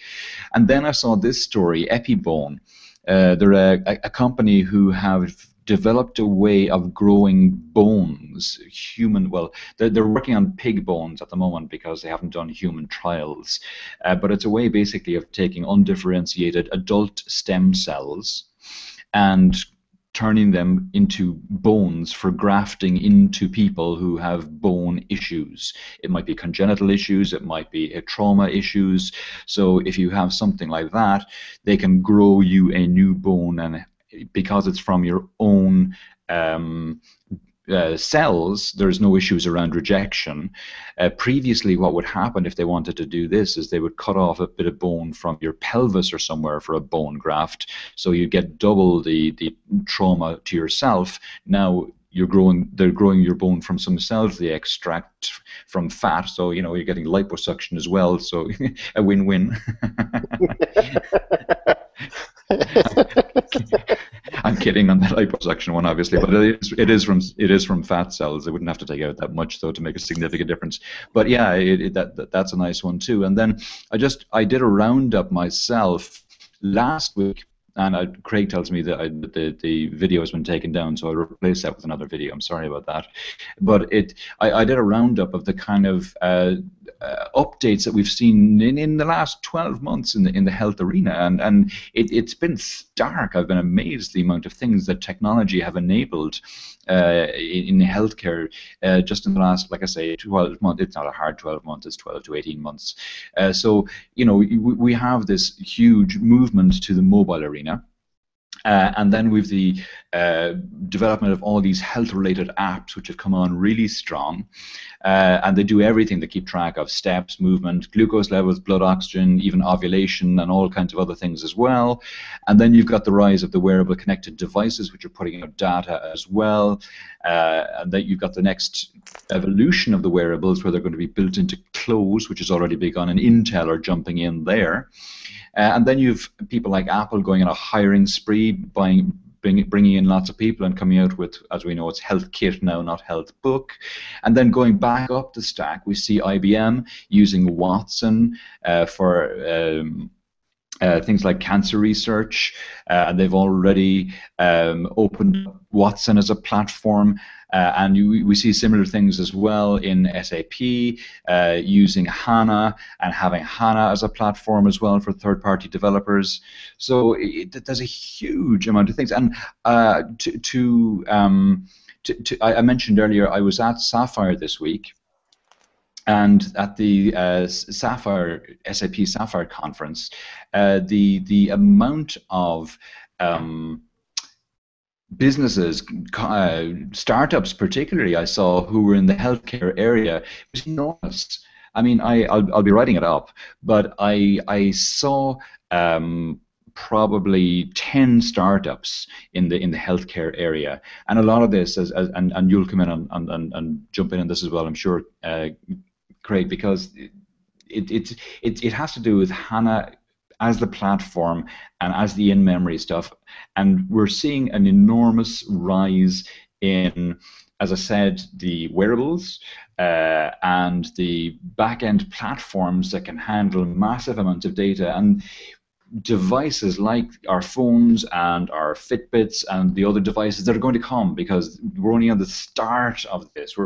And then I saw this story, EpiBone. They're a company who have developed a way of growing bones, they're working on pig bones at the moment because they haven't done human trials, but it's a way basically of taking undifferentiated adult stem cells and turning them into bones for grafting into people who have bone issues. It might be congenital issues, it might be trauma issues. So if you have something like that, they can grow you a new bone, and because it's from your own cells, there's no issues around rejection. Previously, what would happen if they wanted to do this is they would cut off a bit of bone from your pelvis or somewhere for a bone graft, so you get double the trauma to yourself. Now they're growing your bone from some cells they extract from fat, so you're getting liposuction as well, so a win-win. I'm kidding on the liposuction one, obviously, but it is from fat cells. They wouldn't have to take out that much though to make a significant difference. But yeah, that's a nice one too. And then I did a roundup myself last week, and Craig tells me that the video has been taken down, so I replaced that with another video. I'm sorry about that, but I did a roundup of the kind of updates that we've seen in the last 12 months in the health arena, and it's been stark. I've been amazed the amount of things that technology have enabled in healthcare just in the last, like I say, 12 months. It's not a hard 12 months, it's 12 to 18 months. So we have this huge movement to the mobile arena. And then with the development of all these health-related apps, which have come on really strong, and they do everything. They keep track of steps, movement, glucose levels, blood oxygen, even ovulation, and all kinds of other things as well. And then you've got the rise of the wearable connected devices, which are putting out data as well. And then you've got the next evolution of the wearables, where they're going to be built into clothes, which has already begun, and Intel are jumping in there. And then you've people like Apple going on a hiring spree, bringing in lots of people and coming out with, as we know, it's Health Kit now, not Health Book. And then going back up the stack, we see IBM using Watson for things like cancer research, and they've already opened Watson as a platform. And we see similar things as well in SAP, using HANA and having HANA as a platform as well for third-party developers. So there's a huge amount of things. And I mentioned earlier, I was at Sapphire this week, and at the SAP Sapphire conference, the amount of businesses, startups particularly, I saw who were in the healthcare area was enormous. I mean, I'll be writing it up, but I saw probably 10 startups in the healthcare area, and a lot of this, and you'll come in and jump in on this as well, I'm sure, Craig, because it has to do with HANA as the platform and as the in-memory stuff, and we're seeing an enormous rise in, as I said, the wearables and the back-end platforms that can handle massive amounts of data, and devices like our phones and our Fitbits and the other devices that are going to come, because we're only on the start of this.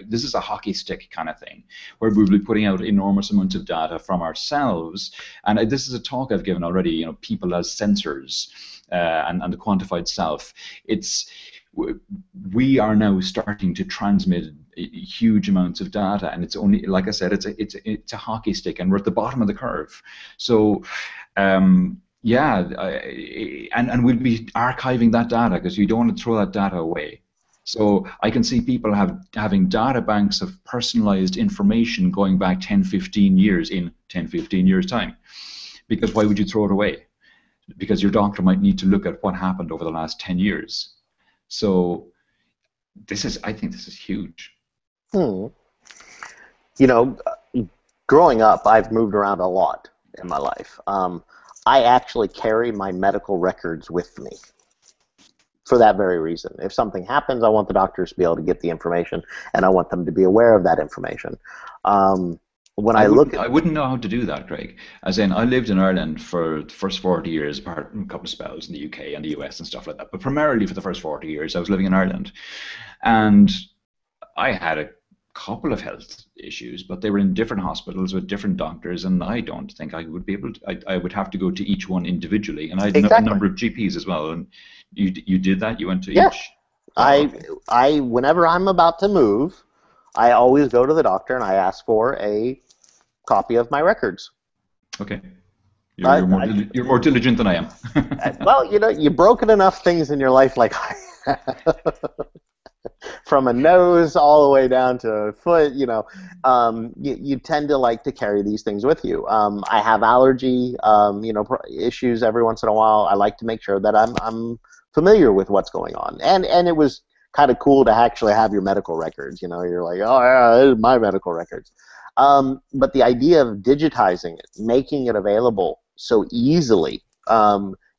This is a hockey stick kind of thing, where we'll be putting out enormous amounts of data from ourselves. And this is a talk I've given already, you know, people as sensors and the quantified self. We are now starting to transmit huge amounts of data, and it's only, like I said, it's a hockey stick, and we're at the bottom of the curve. So yeah, and we'll be archiving that data, because you don't want to throw that data away. So I can see people having data banks of personalized information going back 10, 15 years in 10, 15 years time. Because why would you throw it away? Because your doctor might need to look at what happened over the last 10 years. So I think this is huge. You know, growing up, I've moved around a lot in my life. I actually carry my medical records with me for that very reason. If something happens, I want the doctors to be able to get the information, and I want them to be aware of that information. When I wouldn't know how to do that, Craig. As in, I lived in Ireland for the first 40 years, apart from a couple of spells in the UK and the US and stuff like that. But primarily for the first 40 years, I was living in Ireland. And I had a couple of health issues, but they were in different hospitals with different doctors, and I don't think I would be able to. I would have to go to each one individually, and I had a number of GPs as well. And you did that? You went to each? I whenever I'm about to move, I always go to the doctor and I ask for a copy of my records. Okay. You're more diligent than I am. Well, you know, you've broken enough things in your life, like I have. From a nose all the way down to a foot, you know, you tend to like to carry these things with you. I have allergy, you know, issues every once in a while. I like to make sure that I'm familiar with what's going on, and it was kind of cool to actually have your medical records. You know, you're like, oh yeah, this is my medical records. But the idea of digitizing it, making it available so easily.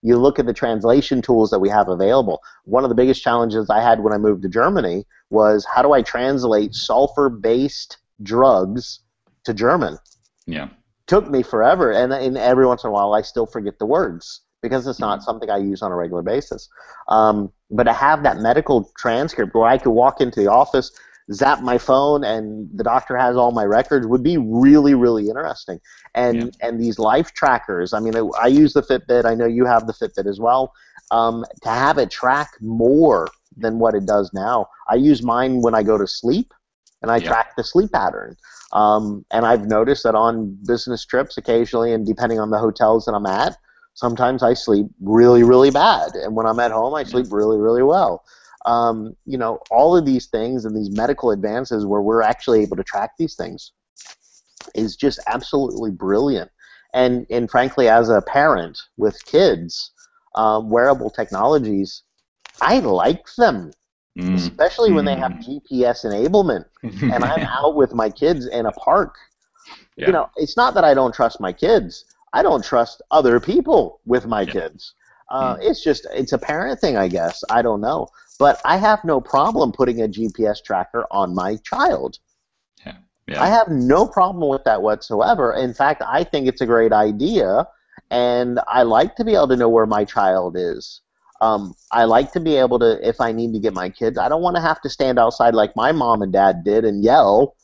You look at the translation tools that we have available. One of the biggest challenges I had when I moved to Germany was, how do I translate sulfur-based drugs to German? Yeah. Took me forever, and every once in a while I still forget the words because it's not something I use on a regular basis. But to have that medical transcript where I could walk into the office, zap my phone, and the doctor has all my records would be really, really interesting. And these life trackers, I mean, I use the Fitbit. I know you have the Fitbit as well. To have it track more than what it does now. I use mine when I go to sleep, and I track the sleep pattern. And I've noticed that on business trips occasionally, and depending on the hotels that I'm at, sometimes I sleep really, really bad. And when I'm at home, I sleep really, really well. You know, all of these things and these medical advances where we're actually able to track these things is just absolutely brilliant. And frankly, as a parent with kids, wearable technologies, I like them, especially when they have GPS enablement and I'm out with my kids in a park. You know, it's not that I don't trust my kids. I don't trust other people with my kids. Mm. It's a parent thing, I guess. I don't know. But I have no problem putting a GPS tracker on my child. Yeah. I Yeah. have no problem with that whatsoever. In fact, I think it's a great idea, and I like to be able to know where my child is. I like to be able to, if I need to get my kids, I don't want to have to stand outside like my mom and dad did and yell,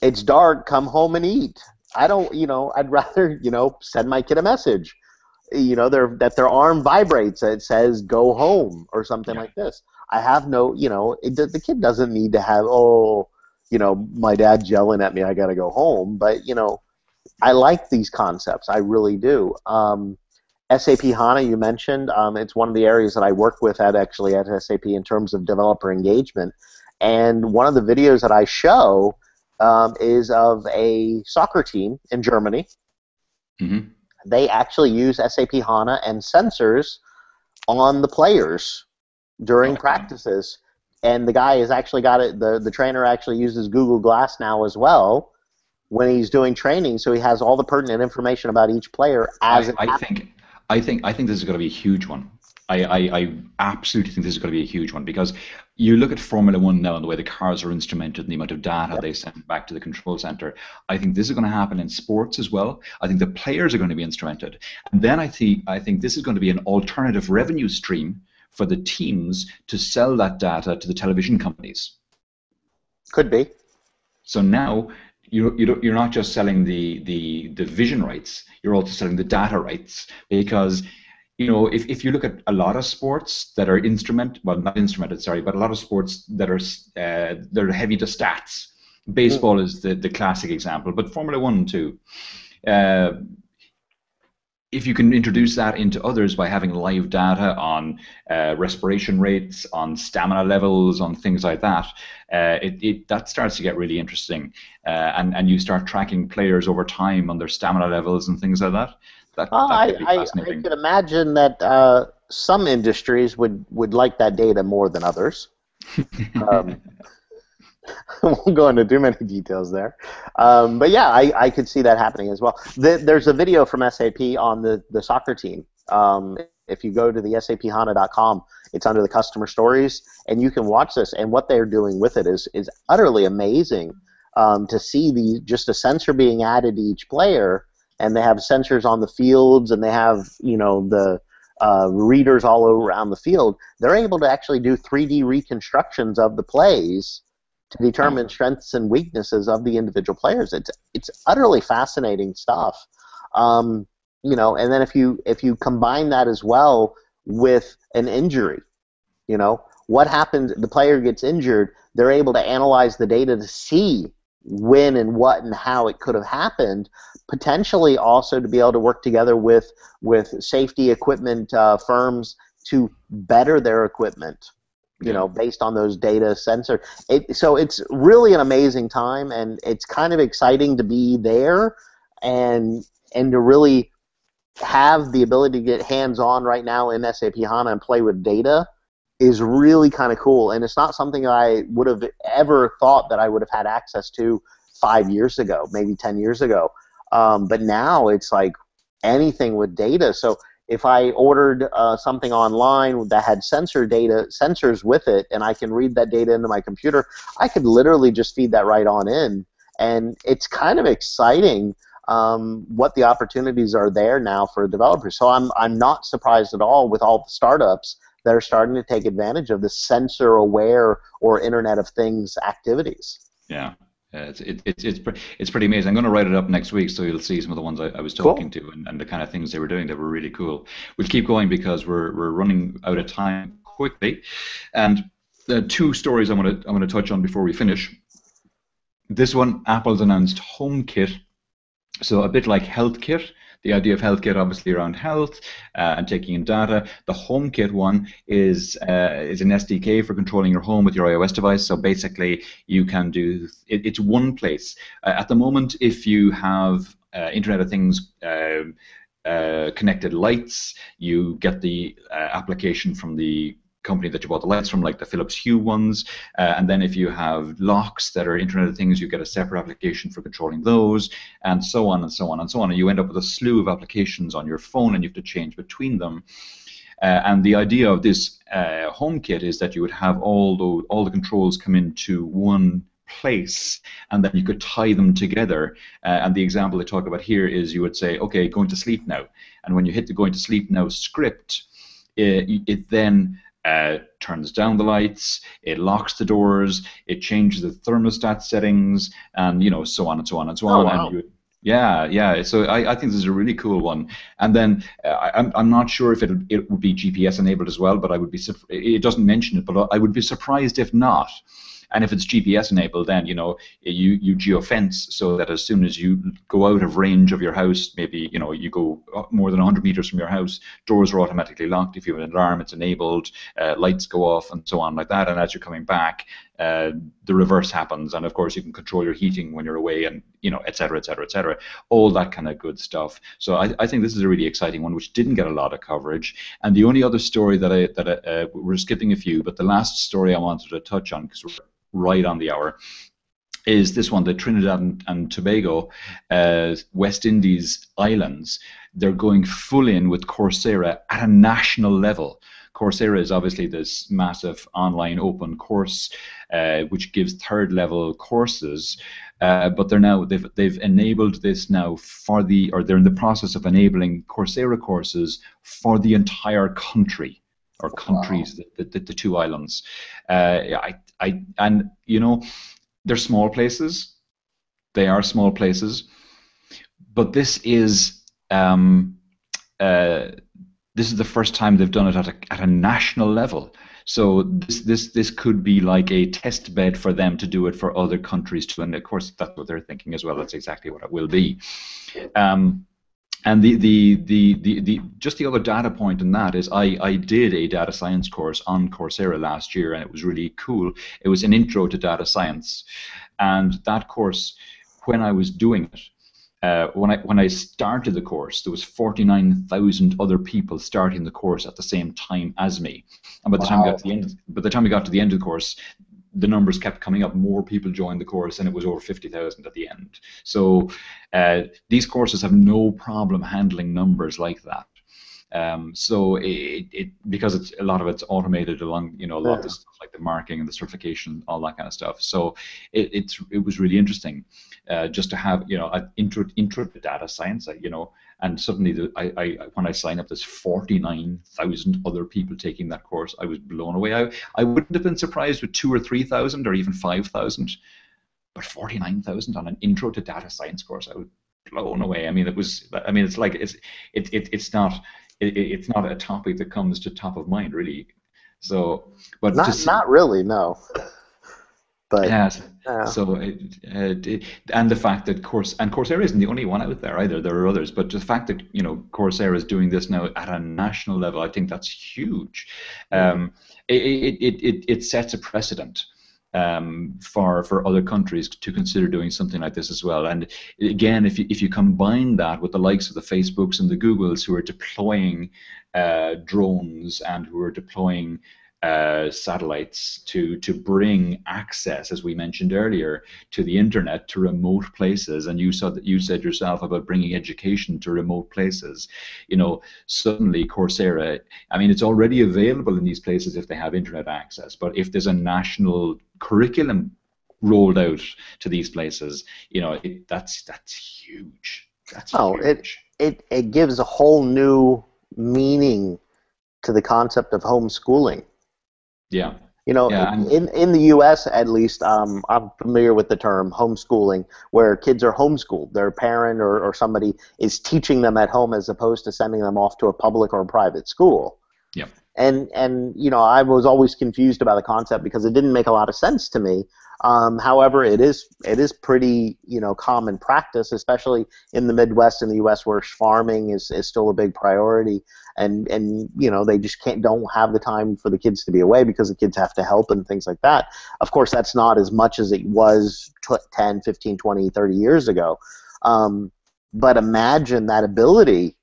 "It's dark, come home and eat." I don't, I'd rather, send my kid a message, that their arm vibrates. It says "Go home" or something Yeah. like this. I have no, the kid doesn't need to have, my dad's yelling at me, I got to go home. But I like these concepts. I really do. SAP HANA, you mentioned, it's one of the areas that I work with actually at SAP in terms of developer engagement. And one of the videos that I show is of a soccer team in Germany. Hmm. They actually use SAP HANA and sensors on the players during Oh, yeah. practices. And the guy has actually got it, the trainer actually uses Google Glass now as well when he's doing training, so he has all the pertinent information about each player as I, it I happens. think I think this is going to be a huge one. I absolutely think this is going to be a huge one because you look at Formula One now and the way the cars are instrumented and the amount of data Yep. they send back to the control center. I think this is going to happen in sports as well. I think the players are going to be instrumented. And then I think this is going to be an alternative revenue stream for the teams to sell that data to the television companies. Could be. So now you're not just selling the vision rights, you're also selling the data rights because if you look at a lot of sports that are not instrumented, sorry, but a lot of sports that are they're heavy to stats. Mhm. Baseball is the classic example, but Formula One too. Uh, if you can introduce that into others by having live data on respiration rates, on stamina levels, on things like that, that starts to get really interesting, and you start tracking players over time on their stamina levels and things like that. That could be I fascinating. could imagine that some industries would like that data more than others. Um, I won't go into too many details there. But yeah, I could see that happening as well. There's a video from SAP on the soccer team. If you go to the saphana.com, it's under the customer stories, and you can watch this. And what they're doing with it is utterly amazing to see just a sensor being added to each player, and they have sensors on the fields, and they have the readers all around the field. They're able to actually do 3D reconstructions of the plays to Oh, determine strengths and weaknesses of the individual players. It's utterly fascinating stuff. And then if you combine that as well with an injury, what happens? The player gets injured. They're able to analyze the data to see when and what and how it could have happened. Potentially also to be able to work together with safety equipment firms to better their equipment, yeah. based on those data sensor. So it's really an amazing time, and it's kind of exciting to be there, and to really have the ability to get hands-on right now in SAP HANA and play with data is really kind of cool. And it's not something I would have ever thought that I would have had access to 5 years ago, maybe 10 years ago. But now it's like anything with data. So if I ordered something online that had sensors with it, and I can read that data into my computer, I could literally just feed that right on in. And it's kind of exciting what the opportunities are there now for developers. So I'm not surprised at all with all the startups that are starting to take advantage of the sensor aware or Internet of Things activities. Yeah. It's pretty amazing. I'm going to write it up next week, so you'll see some of the ones I was talking Cool. to and the kind of things they were doing that were really cool. We'll keep going because we're running out of time quickly, and two stories I'm going to touch on before we finish. This one, Apple's announced HomeKit, so a bit like HealthKit, the idea of HealthKit obviously around health and taking in data. The HomeKit one is an SDK for controlling your home with your iOS device. So basically, you can do it's one place. At the moment, if you have Internet of Things connected lights, you get the application from the company that you bought the lights from, like the Philips Hue ones. And then if you have locks that are Internet of Things, you get a separate application for controlling those, and so on and so on and so on. And you end up with a slew of applications on your phone, and you have to change between them. And the idea of this HomeKit is that you would have all the controls come into one place, and then you could tie them together. And the example they talk about here is you would say, okay, going to sleep now. And when you hit the going to sleep now script, it then turns down the lights, it locks the doors, it changes the thermostat settings, and so on and so on and so on. Wow. And yeah. So I think this is a really cool one. And then I'm not sure if it would be GPS enabled as well, but I would be. It doesn't mention it, but I would be surprised if not. And if it's GPS enabled, then you geofence so that as soon as you go out of range of your house, maybe you go more than 100 meters from your house, doors are automatically locked. If you have an alarm, it's enabled. Lights go off and so on like that. And as you're coming back, the reverse happens. And of course, you can control your heating when you're away, and et cetera, et cetera, et cetera. All that kind of good stuff. So I think this is a really exciting one, which didn't get a lot of coverage. And the only other story that we're skipping a few, but the last story I wanted to touch on, because we're right on the hour, is this one, the Trinidad and Tobago, West Indies islands. They're going full in with Coursera at a national level. Coursera is obviously this massive online open course which gives third level courses, but they've enabled this now or they're in the process of enabling Coursera courses for the entire country, or countries, wow. the two islands. They're small places. They are small places, but this is the first time they've done it at a national level. So this could be like a test bed for them to do it for other countries too. And of course, that's what they're thinking as well. That's exactly what it will be. And just the other data point in that is I did a data science course on Coursera last year, and it was really cool. It was an intro to data science, and that course, when I was doing it, when I started the course, there was 49,000 other people starting the course at the same time as me. And by the time we got to the end of the course, the numbers kept coming up. More people joined the course, and it was over 50,000 at the end. So these courses have no problem handling numbers like that. So because a lot of it's automated along, a lot of the stuff like the marking and the certification, all that kind of stuff. So it was really interesting just to have an intro to data science, and suddenly when I signed up, there's 49,000 other people taking that course. I was blown away. I wouldn't have been surprised with 2,000 or 3,000 or even 5,000, but 49,000 on an intro to data science course, I was blown away. It's not a topic that comes to top of mind, really. So, but not really, no. But yes. Yeah. So, and the fact that Coursera isn't the only one out there either. There are others, but the fact that Coursera is doing this now at a national level, I think that's huge. It sets a precedent for other countries to consider doing something like this as well. And again, if you combine that with the likes of the Facebooks and the Googles who are deploying drones and who are deploying satellites to bring access, as we mentioned earlier, to the internet to remote places, and you said yourself about bringing education to remote places. Suddenly Coursera, it's already available in these places if they have internet access, but if there's a national curriculum rolled out to these places, that's huge. That's huge. It gives a whole new meaning to the concept of homeschooling. Yeah. In the U.S. at least, I'm familiar with the term homeschooling, where kids are homeschooled. Their parent or somebody is teaching them at home as opposed to sending them off to a public or a private school. Yeah. And I was always confused about the concept because it didn't make a lot of sense to me. However, it is pretty common practice, especially in the Midwest in the U.S. where farming is still a big priority, and they just don't have the time for the kids to be away because the kids have to help and things like that. Of course, that's not as much as it was 10, 15, 20, 30 years ago. But imagine that ability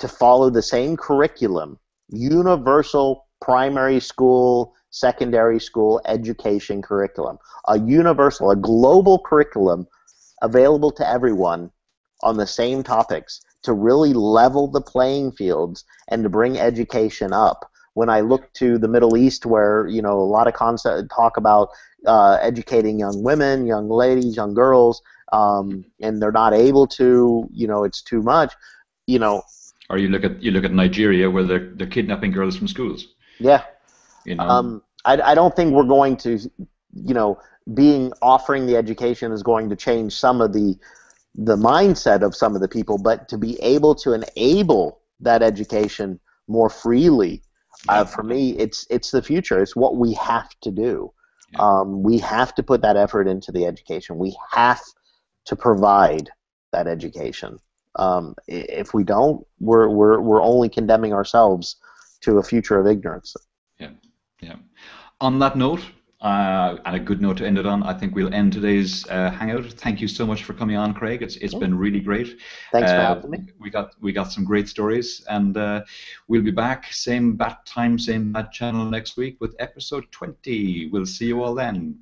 to follow the same curriculum, universal primary school, secondary school education curriculum, a universal, a global curriculum available to everyone on the same topics to really level the playing fields and to bring education up. When I look to the Middle East, where a lot of talk about educating young women, young ladies, young girls, and they're not able to, it's too much, Or you look at Nigeria, where they're kidnapping girls from schools. Yeah. I don't think we're going to, offering the education is going to change some of the mindset of some of the people, but to be able to enable that education more freely, for me, it's the future. It's what we have to do. Yeah. We have to put that effort into the education. We have to provide that education. If we don't, we're only condemning ourselves to a future of ignorance. Yeah. On that note, and a good note to end it on, I think we'll end today's Hangout. Thank you so much for coming on, Craig. It's been really great. Thanks for having me. We got some great stories, and we'll be back same bat time, same bat channel next week with episode 20. We'll see you all then.